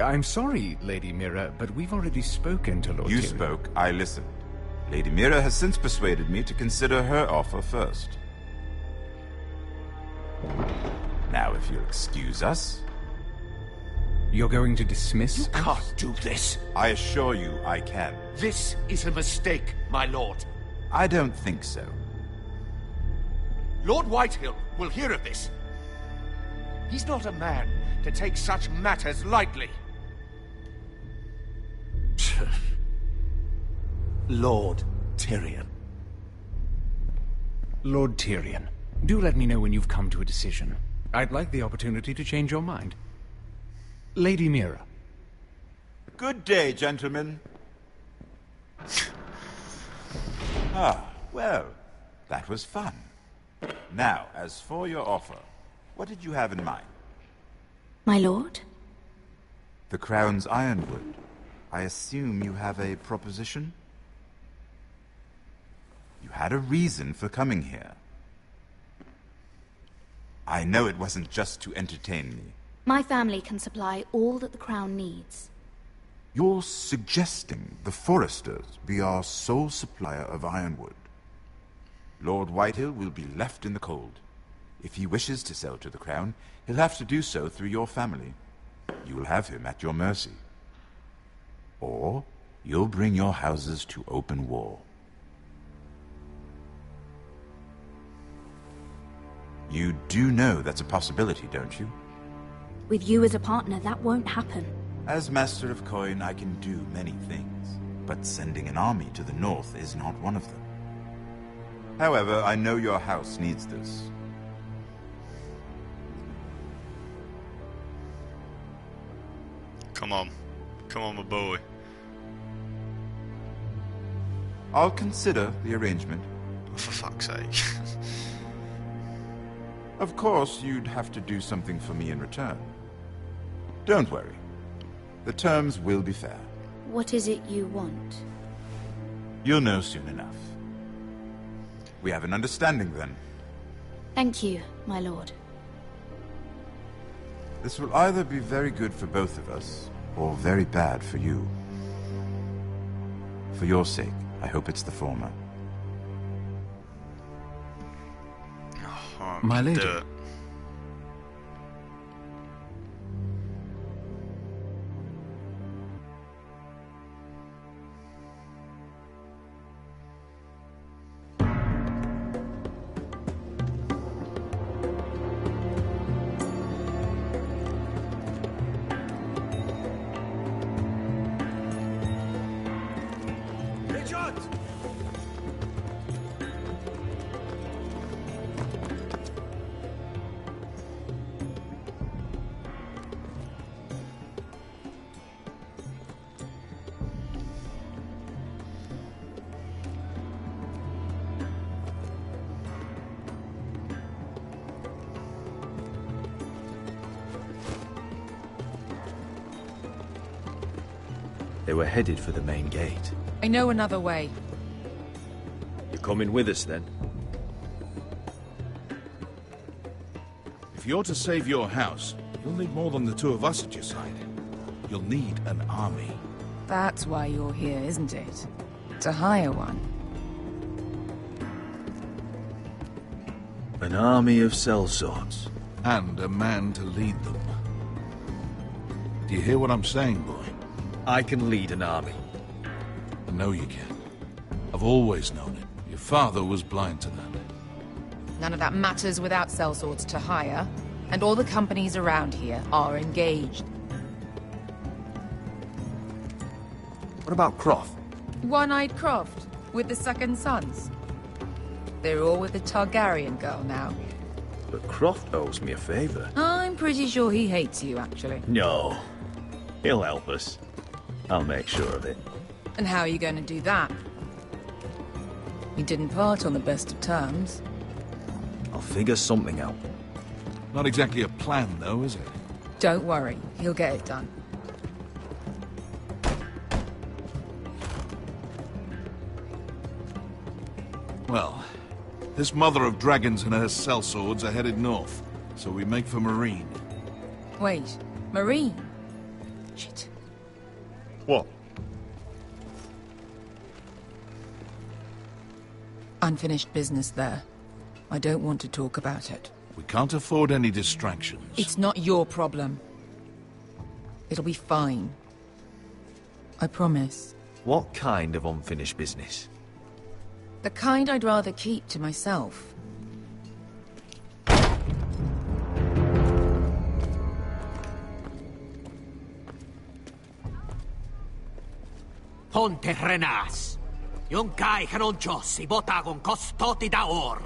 I'm sorry, Lady Mira, but we've already spoken to Lord You Tyrion. spoke, I listened. Lady Mira has since persuaded me to consider her offer first. Now, if you'll excuse us... You're going to dismiss You can't do this. I assure you I can. This is a mistake, my lord. I don't think so. Lord Whitehill will hear of this. He's not a man to take such matters lightly. Lord Tyrion. Lord Tyrion, do let me know when you've come to a decision. I'd like the opportunity to change your mind. Lady Mira. Good day, gentlemen. Well, that was fun. Now, as for your offer, what did you have in mind? My lord? The Crown's Ironwood. I assume you have a proposition? You had a reason for coming here. I know it wasn't just to entertain me. My family can supply all that the Crown needs. You're suggesting the Foresters be our sole supplier of ironwood. Lord Whitehill will be left in the cold. If he wishes to sell to the Crown, he'll have to do so through your family. You will have him at your mercy. Or you'll bring your houses to open war. You do know that's a possibility, don't you? With you as a partner, that won't happen. As Master of Coin, I can do many things, but sending an army to the north is not one of them. However, I know your house needs this. Come on. Come on, my boy. I'll consider the arrangement. For fuck's sake. Of course, you'd have to do something for me in return. Don't worry. The terms will be fair. What is it you want? You'll know soon enough. We have an understanding then. Thank you, my lord. This will either be very good for both of us, or very bad for you. For your sake, I hope it's the former. Oh, My lady. do it. They were headed for the main gate. I know another way. You're coming with us, then? If you're to save your house, you'll need more than the two of us at your side. You'll need an army. That's why you're here, isn't it? To hire one. An army of sellswords. And a man to lead them. Do you hear what I'm saying, boy? I can lead an army. I know you can. I've always known it. Your father was blind to that. None of that matters without sellswords to hire, and all the companies around here are engaged. What about Croft? One-eyed Croft, with the second sons. They're all with the Targaryen girl now. But Croft owes me a favor. I'm pretty sure he hates you, actually. No. He'll help us. I'll make sure of it. And how are you going to do that? We didn't part on the best of terms. I'll figure something out. Not exactly a plan, though, is it? Don't worry, he'll get it done. Well, this mother of dragons and her sellswords are headed north, so we make for Marine. Wait, Marine? Shit. What? Unfinished business there. I don't want to talk about it. We can't afford any distractions. It's not your problem. It'll be fine. I promise. What kind of unfinished business? The kind I'd rather keep to myself. Ponte Renas. Yung kai kanon Diyos, ibotagong kostoti daor.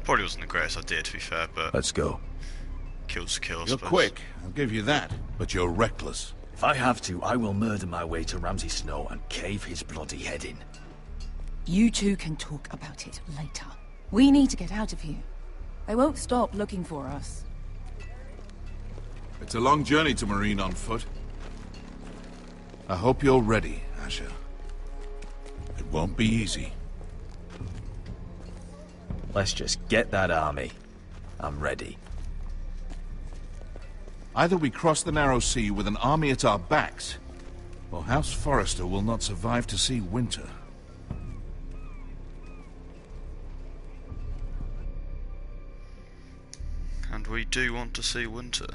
Probably wasn't the greatest idea, to be fair, but... Let's go. Kills a kill, I You're suppose. quick, I'll give you that, but you're reckless. If I have to, I will murder my way to Ramsay Snow and cave his bloody head in. You two can talk about it later. We need to get out of here. They won't stop looking for us. It's a long journey to Marine on foot. I hope you're ready, Asher. It won't be easy. Let's just get that army. I'm ready. Either we cross the narrow sea with an army at our backs, or House Forrester will not survive to see winter. And we do want to see winter.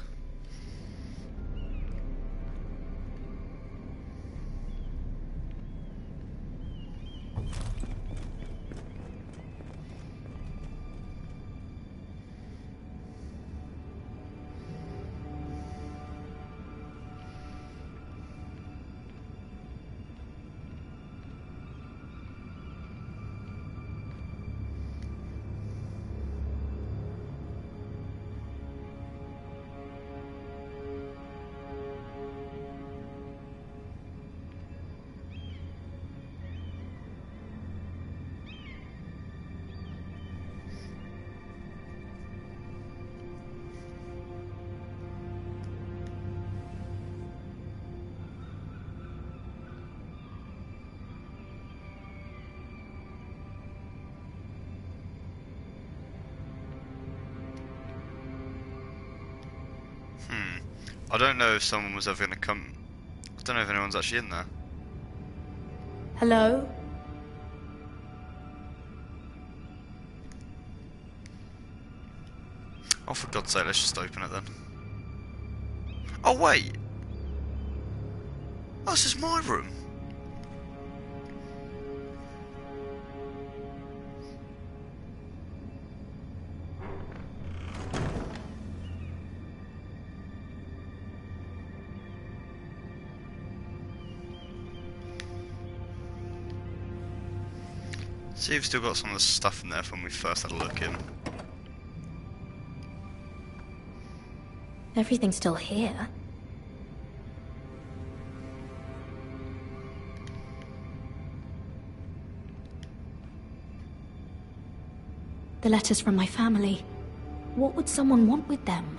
I don't know if someone was ever going to come... I don't know if anyone's actually in there. Hello? Oh, for God's sake, let's just open it then. Oh, wait! Oh, this is my room! See if we've still got some of the stuff in there from when we first had a look in. Everything's still here. The letters from my family. What would someone want with them?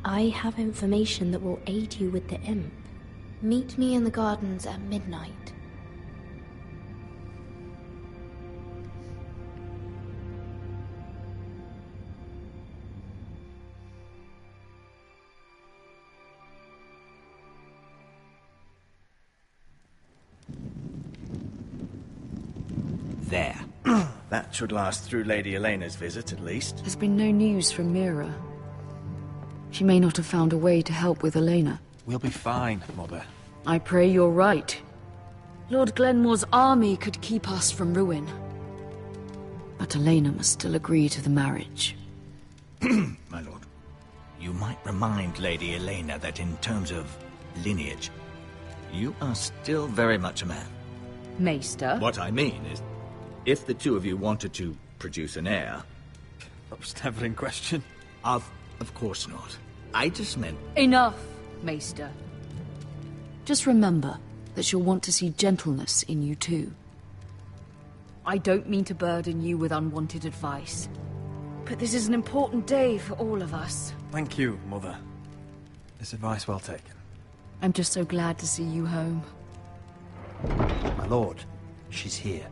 I have information that will aid you with the imp. Meet me in the gardens at midnight. There. That should last through Lady Elena's visit, at least. There's been no news from Mira. She may not have found a way to help with Elena. We'll be fine, Mother. I pray you're right. Lord Glenmore's army could keep us from ruin. But Elena must still agree to the marriage. My lord, you might remind Lady Elena that in terms of lineage, you are still very much a man. Maester? What I mean is, if the two of you wanted to produce an heir... That was never in question. Of course not. I just meant... Enough, Maester. Just remember that she'll want to see gentleness in you too. I don't mean to burden you with unwanted advice, but this is an important day for all of us. Thank you, Mother. This advice well taken. I'm just so glad to see you home. My lord, she's here.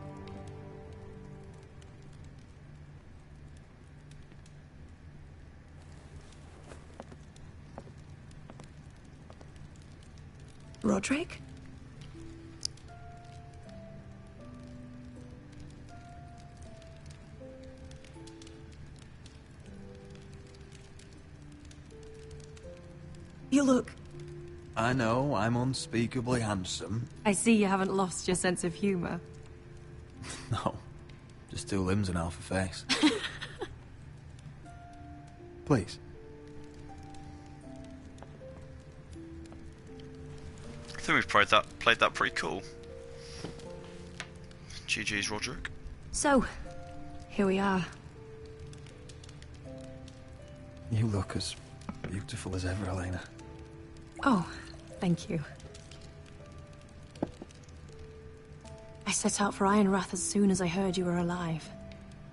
Roderick? You look... I know, I'm unspeakably handsome. I see you haven't lost your sense of humor. No, Just 2 limbs and half a face. Please. I think we've played that pretty cool. GG's, Roderick. So, here we are. You look as beautiful as ever, Elena. Oh, thank you. I set out for Ironrath as soon as I heard you were alive.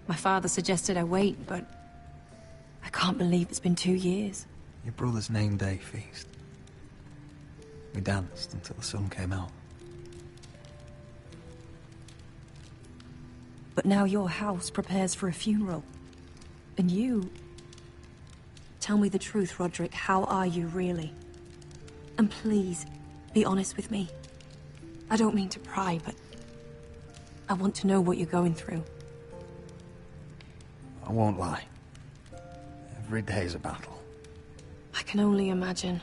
My father suggested I wait, but I can't believe it's been 2 years. Your brother's name day feast. We danced until the sun came out. But now your house prepares for a funeral. And you... Tell me the truth, Roderick. How are you, really? And please, be honest with me. I don't mean to pry, but... I want to know what you're going through. I won't lie. Every day's a battle. I can only imagine.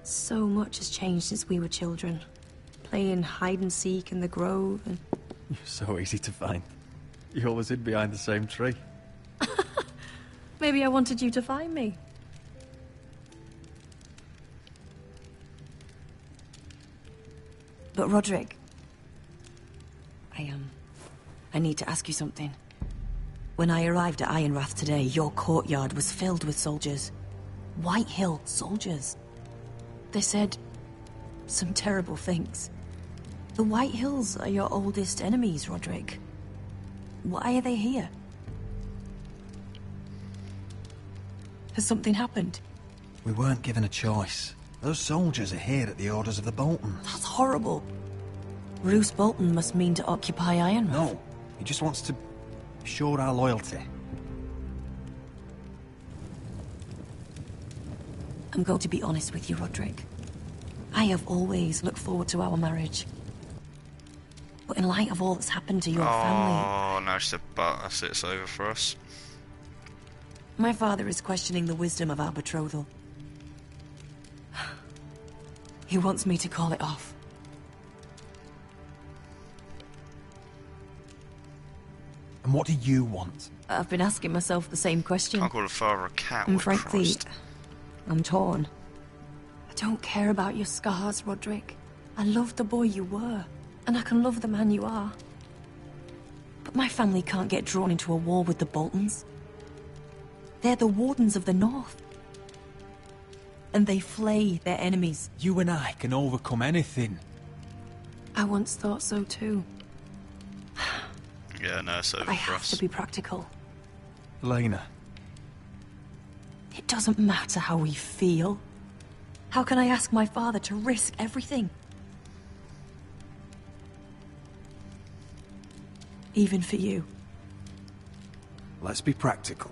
So much has changed since we were children. Playing hide-and-seek in the grove and... You're so easy to find. You always hid behind the same tree. Maybe I wanted you to find me. But Roderick... I need to ask you something. When I arrived at Ironrath today, your courtyard was filled with soldiers. White-Hill soldiers. They said some terrible things. The White Hills are your oldest enemies, Roderick. Why are they here? Has something happened? We weren't given a choice. Those soldiers are here at the orders of the Boltons. That's horrible. Roose Bolton must mean to occupy Ironrath. No, he just wants to assure our loyalty. I'm going to be honest with you, Roderick. I have always looked forward to our marriage. But in light of all that's happened to your family... Oh, now she said, but that's it, it's over for us. My father is questioning the wisdom of our betrothal. He wants me to call it off. And what do you want? I've been asking myself the same question. Can't call a father a cat. And What frankly, Christ. I'm torn. I don't care about your scars, Roderick. I loved the boy you were, and I can love the man you are. But my family can't get drawn into a war with the Boltons. They're the Wardens of the North. And they flay their enemies. You and I can overcome anything. I once thought so too. Yeah, no, it's over I for have us. to be practical. Elena. It doesn't matter how we feel. How can I ask my father to risk everything? Even for you. Let's be practical.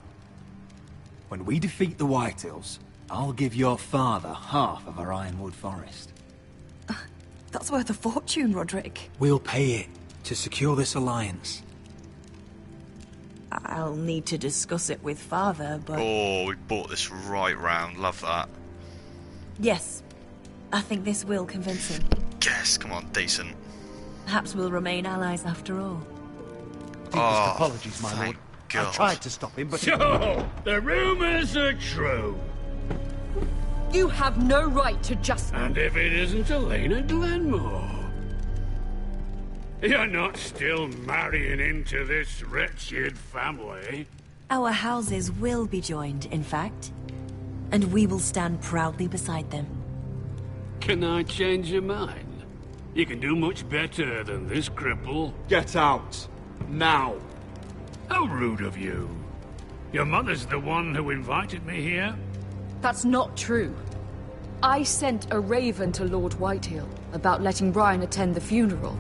When we defeat the Whitehills, I'll give your father half of our Ironwood Forest. That's worth a fortune, Roderick. We'll pay it to secure this alliance. I'll need to discuss it with father, but... Oh, we bought this right round. Love that. Yes, I think this will convince him. Yes, come on, decent. Perhaps we'll remain allies after all. Oh, apologies, my lord. God. I tried to stop him, but... So, the rumors are true. You have no right to just... And if it isn't Elena Glenmore? You're not still marrying into this wretched family? Our houses will be joined, in fact. And we will stand proudly beside them. Can I change your mind? You can do much better than this cripple. Get out. Now. How rude of you. Your mother's the one who invited me here? That's not true. I sent a raven to Lord Whitehill about letting Brian attend the funeral.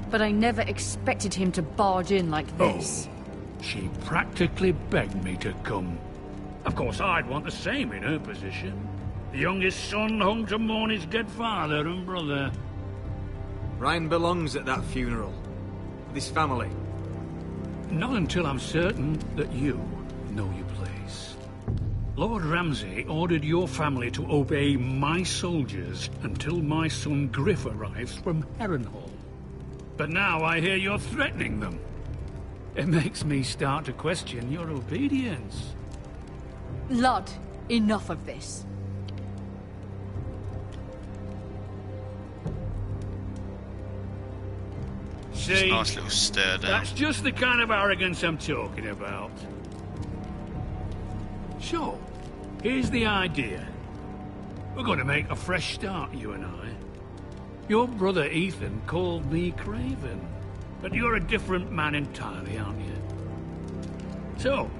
But I never expected him to barge in like this. Oh, she practically begged me to come. Of course, I'd want the same in her position. The youngest son home to mourn his dead father and brother. Brian belongs at that funeral. With his family. Not until I'm certain that you know your place. Lord Ramsay ordered your family to obey my soldiers until my son Griff arrives from Harrenhal. But now I hear you're threatening them. It makes me start to question your obedience. Lud, enough of this. See, nice little stare down. That's just the kind of arrogance I'm talking about. So, here's the idea. We're going to make a fresh start, you and I. Your brother Ethan called me Craven, but you're a different man entirely, aren't you? So,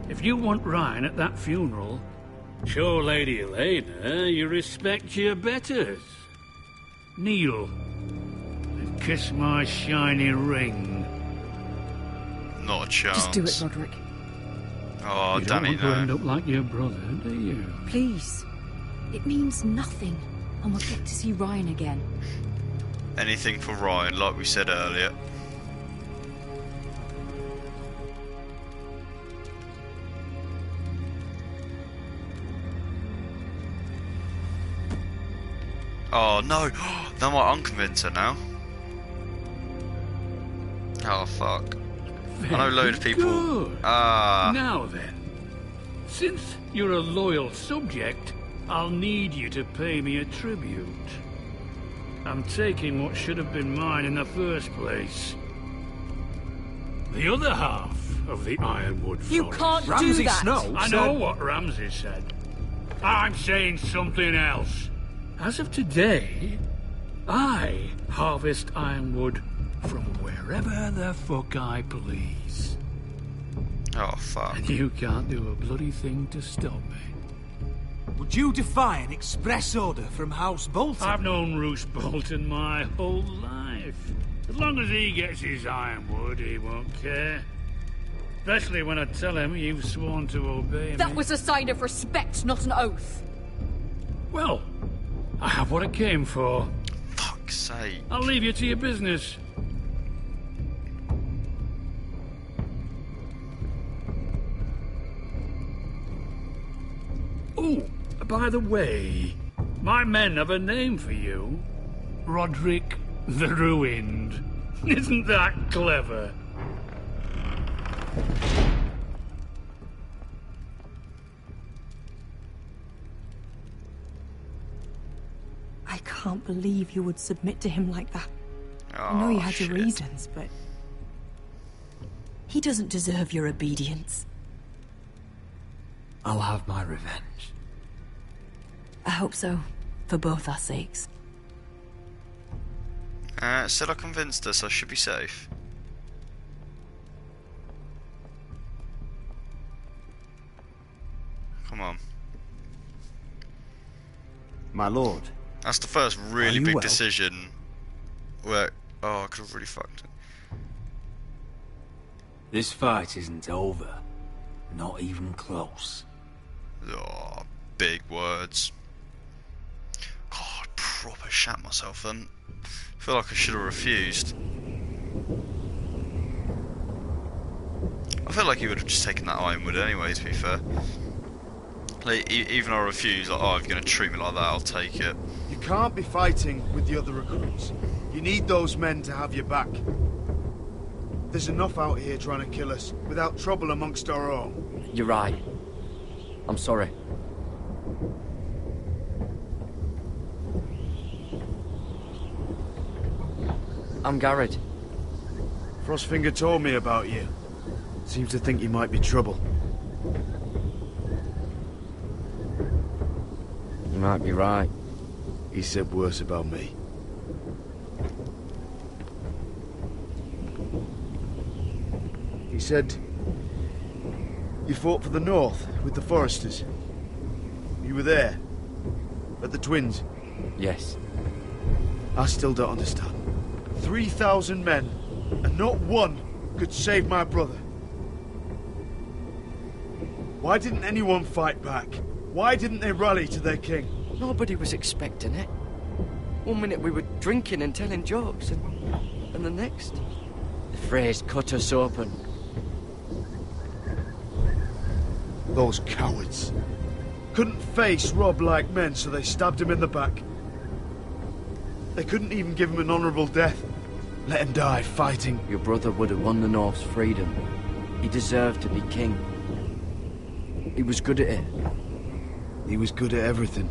if you want Ryan at that funeral, show Lady Elena you respect your betters. Kneel and kiss my shiny ring. Not a chance. Just do it, Roderick. Oh, you Danny, don't want to end up like your brother, do you? Please. It means nothing, and we'll get to see Ryan again. Anything for Ryan, like we said earlier. Oh no, that might unconvince her now. Oh fuck. I know a load of people. Good. Now then, since you're a loyal subject, I'll need you to pay me a tribute. I'm taking what should have been mine in the first place. The other half of the Ironwood Forest. You can't do that! I know what Ramsay said. I'm saying something else. As of today, I harvest ironwood from wherever the fuck I please. Oh fuck. And you can't do a bloody thing to stop me. Would you defy an express order from House Bolton? I've known Roose Bolton my whole life. As long as he gets his ironwood, he won't care. Especially when I tell him you've sworn to obey me. That was a sign of respect, not an oath. Well, I have what I came for. Fuck's sake. I'll leave you to your business. Oh, by the way, my men have a name for you. Roderick the Ruined. Isn't that clever? I can't believe you would submit to him like that. Oh, I know you had shit. your reasons, but... he doesn't deserve your obedience. I'll have my revenge. I hope so, for both our sakes. Said I convinced her, so I should be safe. Come on. My lord. That's the first really you big well? decision where... oh, I could have really fucked it. This fight isn't over. Not even close. Oh, big words. God, proper shat myself then. I feel like I should have refused. I feel like he would have just taken that ironwood anyway, to be fair. Like, even I refuse, like, oh, if you're going to treat me like that, I'll take it. You can't be fighting with the other recruits. You need those men to have your back. There's enough out here trying to kill us, without trouble amongst our own. You're right. I'm sorry. I'm Garrett. Frostfinger told me about you. Seems to think you might be trouble. You might be right. He said worse about me. He said... you fought for the North with the Foresters. You were there. At the Twins. Yes. I still don't understand. 3,000 men, and not one could save my brother. Why didn't anyone fight back? Why didn't they rally to their king? Nobody was expecting it. One minute we were drinking and telling jokes, and the next, the Freys cut us open. Those cowards. Couldn't face Rob like men, so they stabbed him in the back. They couldn't even give him an honourable death. Let him die fighting. Your brother would have won the North's freedom. He deserved to be king. He was good at it. He was good at everything.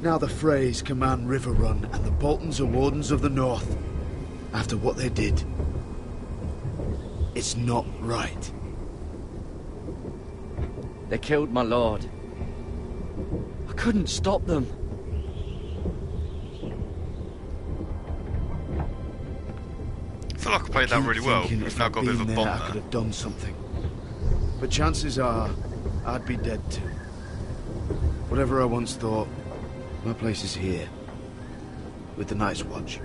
Now the Freys command Riverrun, and the Boltons are Wardens of the North. After what they did. It's not right. They killed my lord. I couldn't stop them. I feel like I played that really well. We've now got a bit of a bomb I could have done something. But chances are, I'd be dead too. Whatever I once thought, my place is here. With the Night's Watch.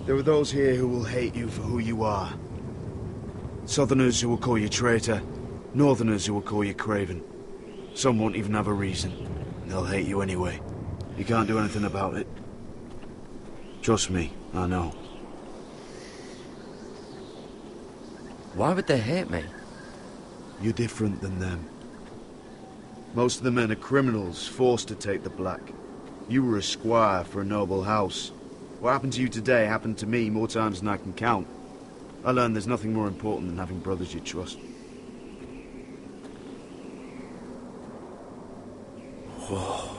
There are those here who will hate you for who you are. Southerners who will call you traitor, Northerners who will call you craven. Some won't even have a reason, and they'll hate you anyway. You can't do anything about it. Trust me, I know. Why would they hate me? You're different than them. Most of the men are criminals, forced to take the black. You were a squire for a noble house. What happened to you today happened to me more times than I can count. I learned there's nothing more important than having brothers you trust. Whoa.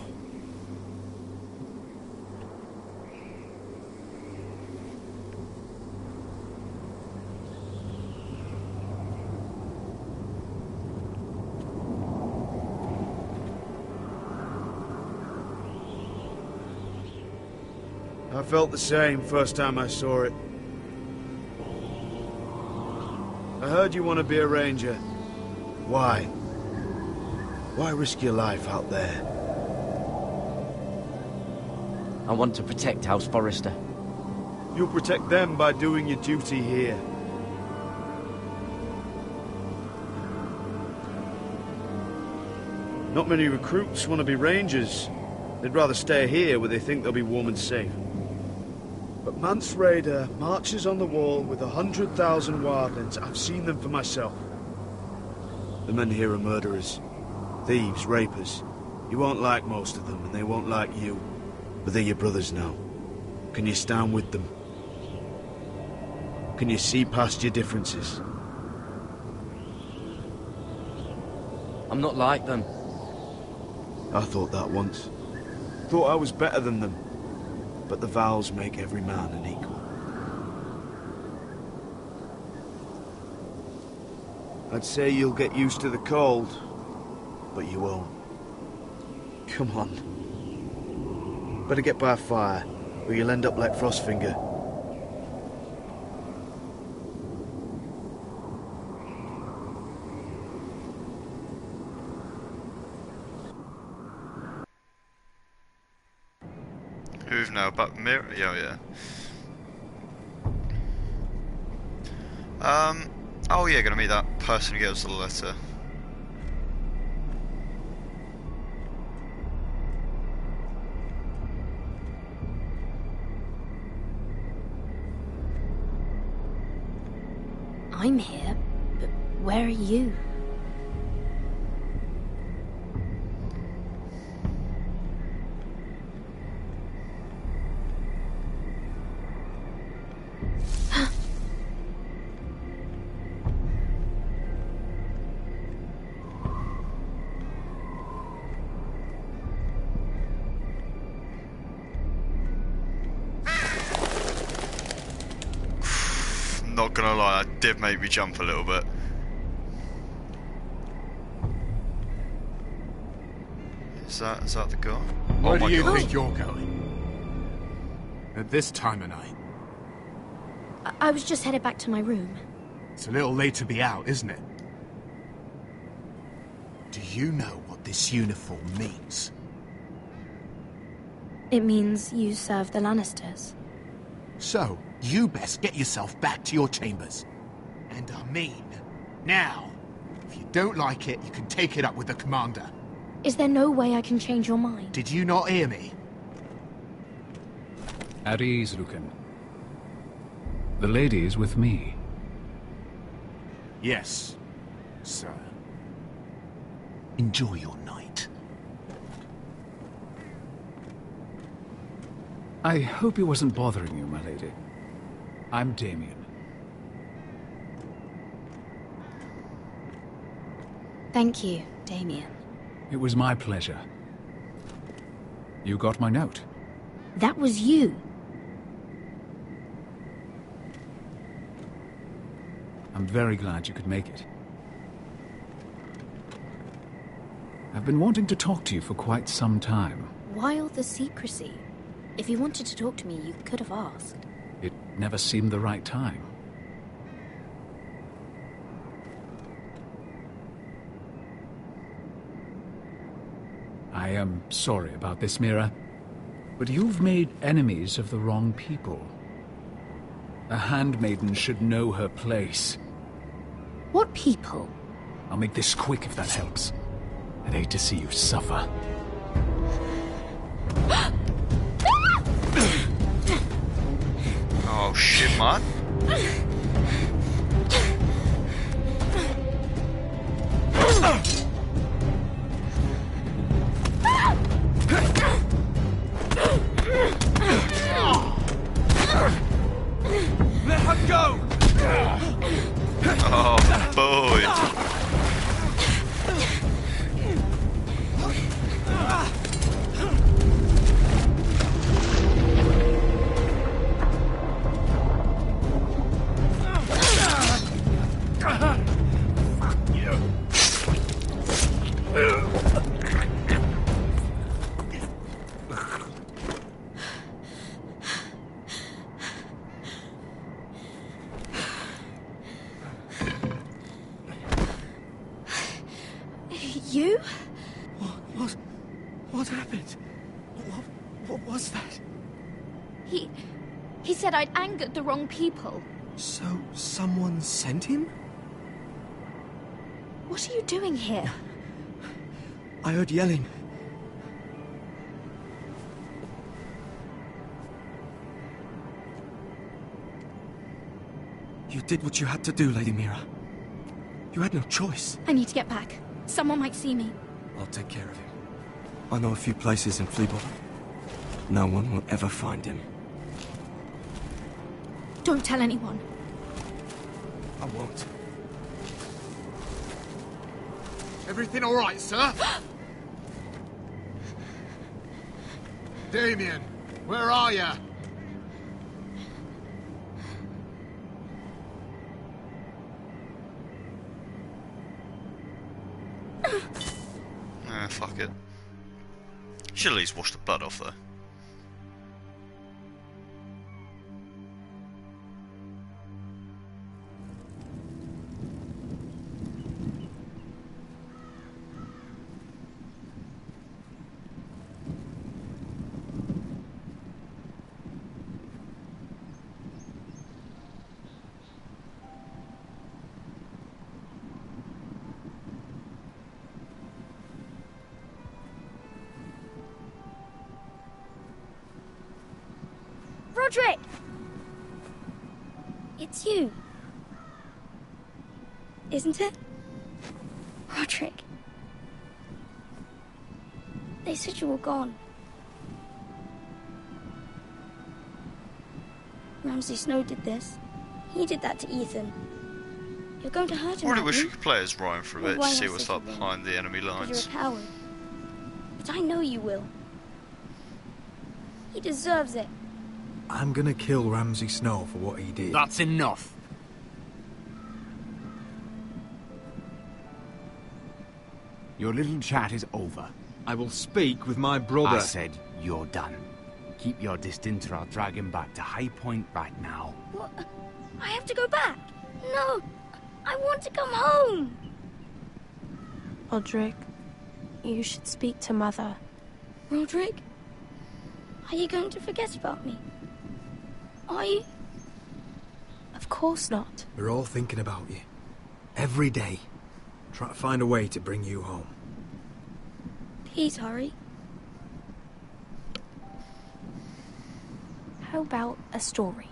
I felt the same first time I saw it. I heard you want to be a ranger. Why? Why risk your life out there? I want to protect House Forrester. You'll protect them by doing your duty here. Not many recruits want to be rangers. They'd rather stay here where they think they'll be warm and safe. But Mance Rayder marches on the wall with 100,000 wildlings. I've seen them for myself. The men here are murderers. Thieves, rapers. You won't like most of them, and they won't like you. But they're your brothers now. Can you stand with them? Can you see past your differences? I'm not like them. I thought that once. Thought I was better than them. But the vows make every man an equal. I'd say you'll get used to the cold, but you won't. Come on. Better get by a fire, or you'll end up like Frostfinger. Who've now but mirror? Yeah. Oh yeah, gonna meet that person who gave us the letter. I'm here, but where are you? Not gonna lie, that did make me jump a little bit. Is that the guy? Where do you God. think you're going? At this time of night? I was just headed back to my room. It's a little late to be out, isn't it? Do you know what this uniform means? It means you serve the Lannisters. So, you best get yourself back to your chambers. And I mean, now. If you don't like it, you can take it up with the commander. Is there no way I can change your mind? Did you not hear me? At ease, Lucan. The lady is with me. Yes, sir. Enjoy your night. I hope he wasn't bothering you, my lady. I'm Damien. Thank you, Damien. It was my pleasure. You got my note. That was you. I'm very glad you could make it. I've been wanting to talk to you for quite some time. Why all the secrecy? If you wanted to talk to me, you could have asked. It never seemed the right time. I am sorry about this, Mira, but you've made enemies of the wrong people. A handmaiden should know her place. What people? I'll make this quick if that helps. I'd hate to see you suffer. Oh shit, man. Let her go! Oh boy. You? What happened? What was that? He said I'd angered the wrong people. So, someone sent him? What are you doing here? I heard yelling. You did what you had to do, Lady Mira. You had no choice. I need to get back. Someone might see me. I'll take care of him. I know a few places in Fleabottom. No one will ever find him. Don't tell anyone. I won't. Everything all right, sir? Damien, where are you? Fuck it. Should at least wash the blood off though. Roderick! It's you. Isn't it? Roderick. They said you were gone. Ramsay Snow did this. He did that to Ethan. You're going to hurt him, I really aren't wish you? we could play as Ryan for a bit to Why see not what's say up something? behind the enemy Because lines. you're a coward. But I know you will. He deserves it. I'm gonna kill Ramsay Snow for what he did. That's enough. Your little chat is over. I will speak with my brother. I said you're done. Keep your distance or I'll drag him back to High Point right now. What? I have to go back. No. I want to come home. Roderick, you should speak to Mother. Roderick? Are you going to forget about me? Are you? Of course not. We're all thinking about you. Every day. Try to find a way to bring you home. He's Harry. How about a story?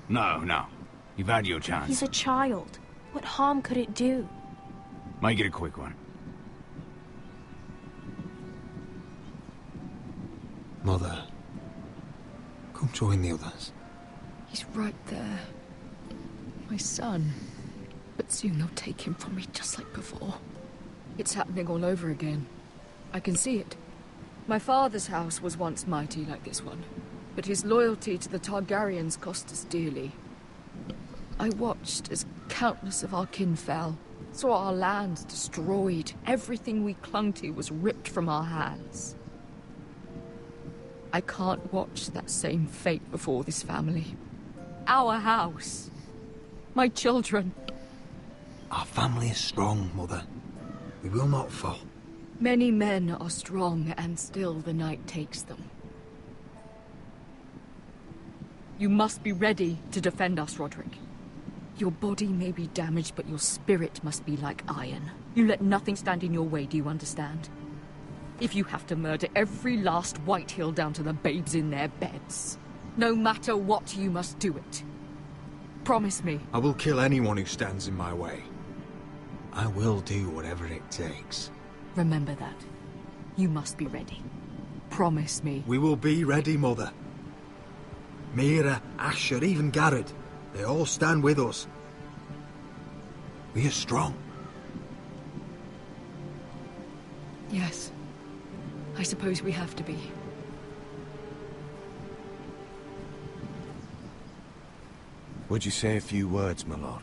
No. You've had your chance. He's a child. What harm could it do? Make it a quick one. Mother, come join the others. He's right there. My son. But soon they'll take him from me just like before. It's happening all over again. I can see it. My father's house was once mighty like this one, but his loyalty to the Targaryens cost us dearly. I watched as countless of our kin fell, saw our lands destroyed, everything we clung to was ripped from our hands. I can't watch that same fate before this family. Our house. My children. Our family is strong, Mother. We will not fall. Many men are strong, and still the night takes them. You must be ready to defend us, Roderick. Your body may be damaged, but your spirit must be like iron. You let nothing stand in your way, do you understand? If you have to murder every last Whitehill down to the babes in their beds, no matter what, you must do it. Promise me. I will kill anyone who stands in my way. I will do whatever it takes. Remember that. You must be ready. Promise me. We will be ready, Mother. Mira, Asher, even Garrett. They all stand with us. We are strong. Yes. I suppose we have to be. Would you say a few words, my lord?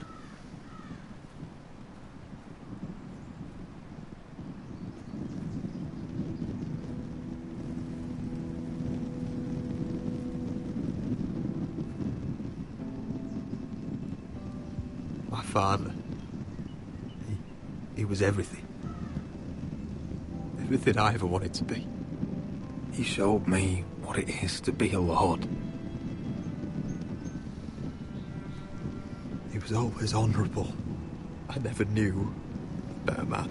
My father. He was everything. Everything I ever wanted to be. He showed me what it is to be a lord. He was always honourable. I never knew a better man.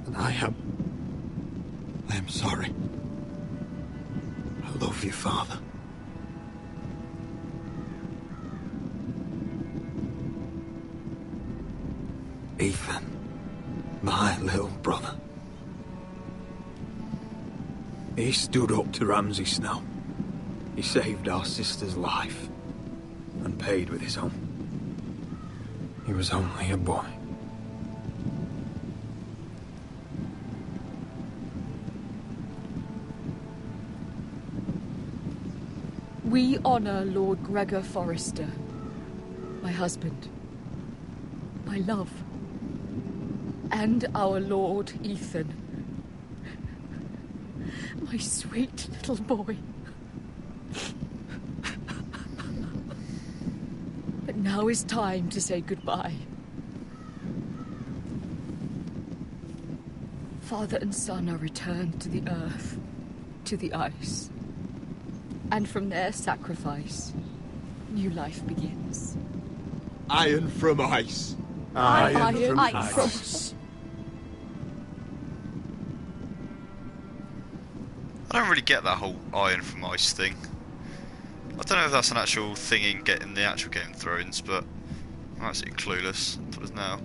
And I am sorry. I love you, Father. Ethan, my little brother. He stood up to Ramsay Snow. He saved our sister's life and paid with his own. He was only a boy. We honor Lord Gregor Forrester, my husband, my love, and our Lord Ethan, my sweet little boy. But now is time to say goodbye. Father and son are returned to the earth, to the ice. And from their sacrifice, new life begins. Iron from ice. Iron from ice. I don't really get that whole iron from ice thing. I don't know if that's an actual thing in the actual Game of Thrones, but I'm absolutely clueless. That's what it is now.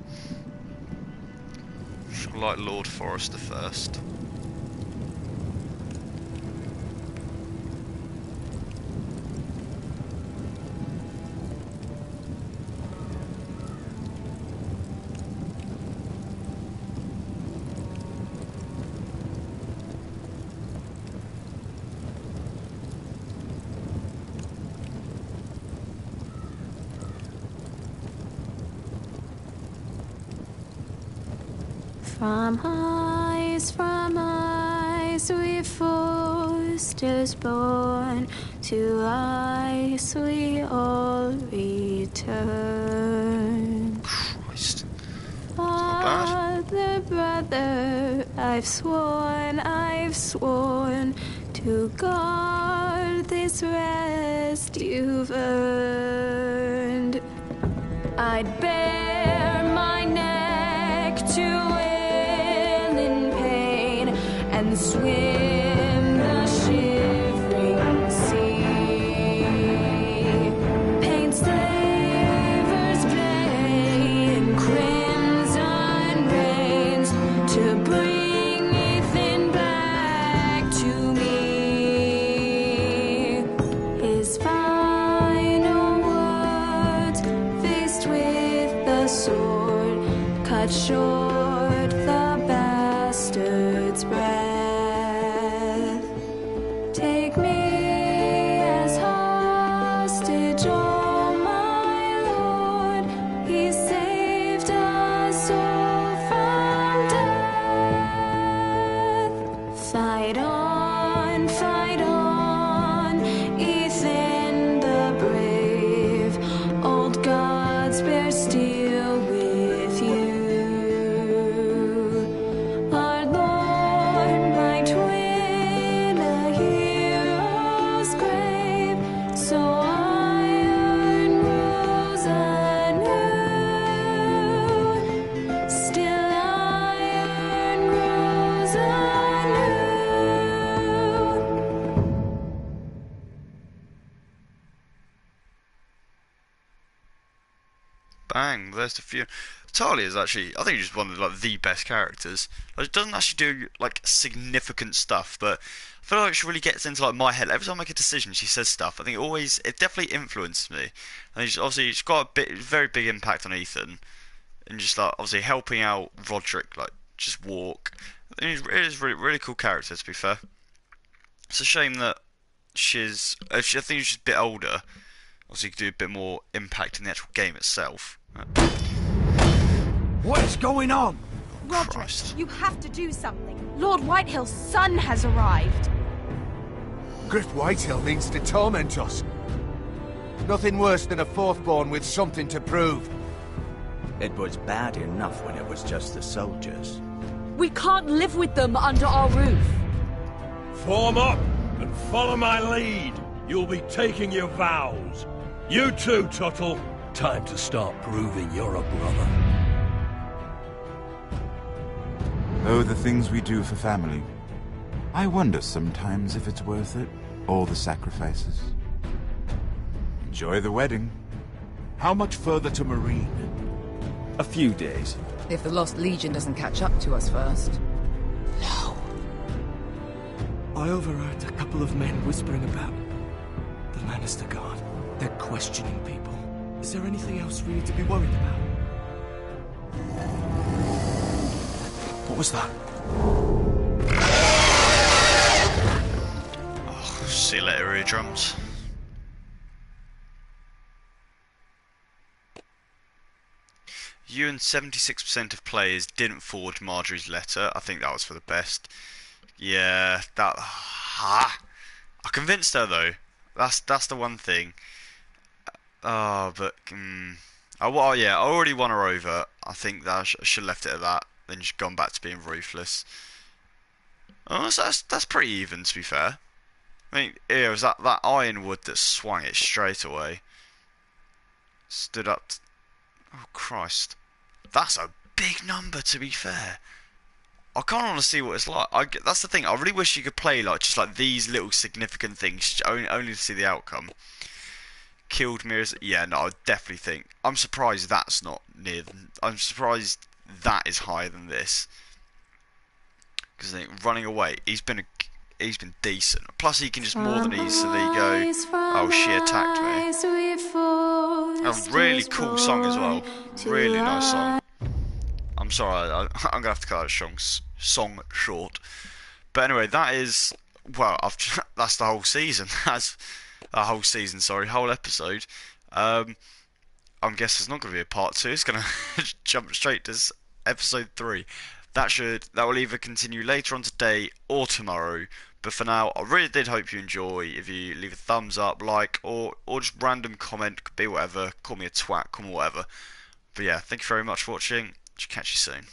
Should like Lord Forrester first. From ice we Forsters born, to ice we all return. Christ. Father, brother, I've sworn to guard this rest you've earned. I'd bare my neck to win in pain. swim the shivering sea. Paint slavers play in crimson rains to bring Ethan back to me. His final words, faced with the sword, cut short the bastard's breath. Take me as hostage, oh my lord. He saved us all from death. Fight on, Ethan the brave. Old gods bear steel with you. Our Lord might win a hero's grave, so iron grows anew. Still iron grows anew. Bang, there's the few. Talia is actually, I think he's just one of the best characters. Like, it doesn't actually do like significant stuff, but I feel like she really gets into like my head. Every time I make a decision, she says stuff. I think it definitely influences me. And she's got a very big impact on Ethan, and just like obviously helping out Roderick, like just walk. It is really really cool character, to be fair. It's a shame that I think she's a bit older. Obviously, you could do a bit more impact in the actual game itself. What's going on? Roderick, Christ. you have to do something. Lord Whitehill's son has arrived. Griff Whitehill means to torment us. Nothing worse than a fourthborn with something to prove. It was bad enough when it was just the soldiers. We can't live with them under our roof. Form up and follow my lead. You'll be taking your vows. You too, Tuttle. Time to start proving you're a brother. Oh, the things we do for family. I wonder sometimes if it's worth it, all the sacrifices. Enjoy the wedding. How much further to Marine? A few days. If the Lost Legion doesn't catch up to us first. I overheard a couple of men whispering about the Lannister Guard. They're questioning people. Is there anything else we need to be worried about? What was that? Oh, see you later, eardrums. You and 76% of players didn't forge Marjorie's letter. I think that was for the best. Yeah, that. I convinced her though. That's the one thing. But yeah, I already won her over. I think that I should have left it at that. Then she's gone back to being ruthless. Oh, so that's pretty even, to be fair. I mean, yeah, it was that ironwood that swung it straight away. Stood up. Oh Christ, that's a big number, to be fair. I kind of want to see what it's like. That's the thing. I really wish you could play like just like these little significant things, only to see the outcome. Killed mirrors. Yeah, no, I definitely think. I'm surprised that's not near. I'm surprised that is higher than this. Because I think running away, he's been decent. Plus, he can just more than easily go. Oh, she attacked me. A really cool song as well. Really nice song. I'm sorry, I'm gonna have to cut that song short. But anyway, that is that's the whole season. That's a whole season. Sorry, whole episode. I'm guessing there's not gonna be a part 2. It's gonna jump straight to episode 3. That will either continue later on today or tomorrow. But for now, I really did hope you enjoy. If you leave a thumbs up, like, or just random comment, could be whatever. Call me a twat, call me whatever. But yeah, thank you very much for watching. Catch you soon.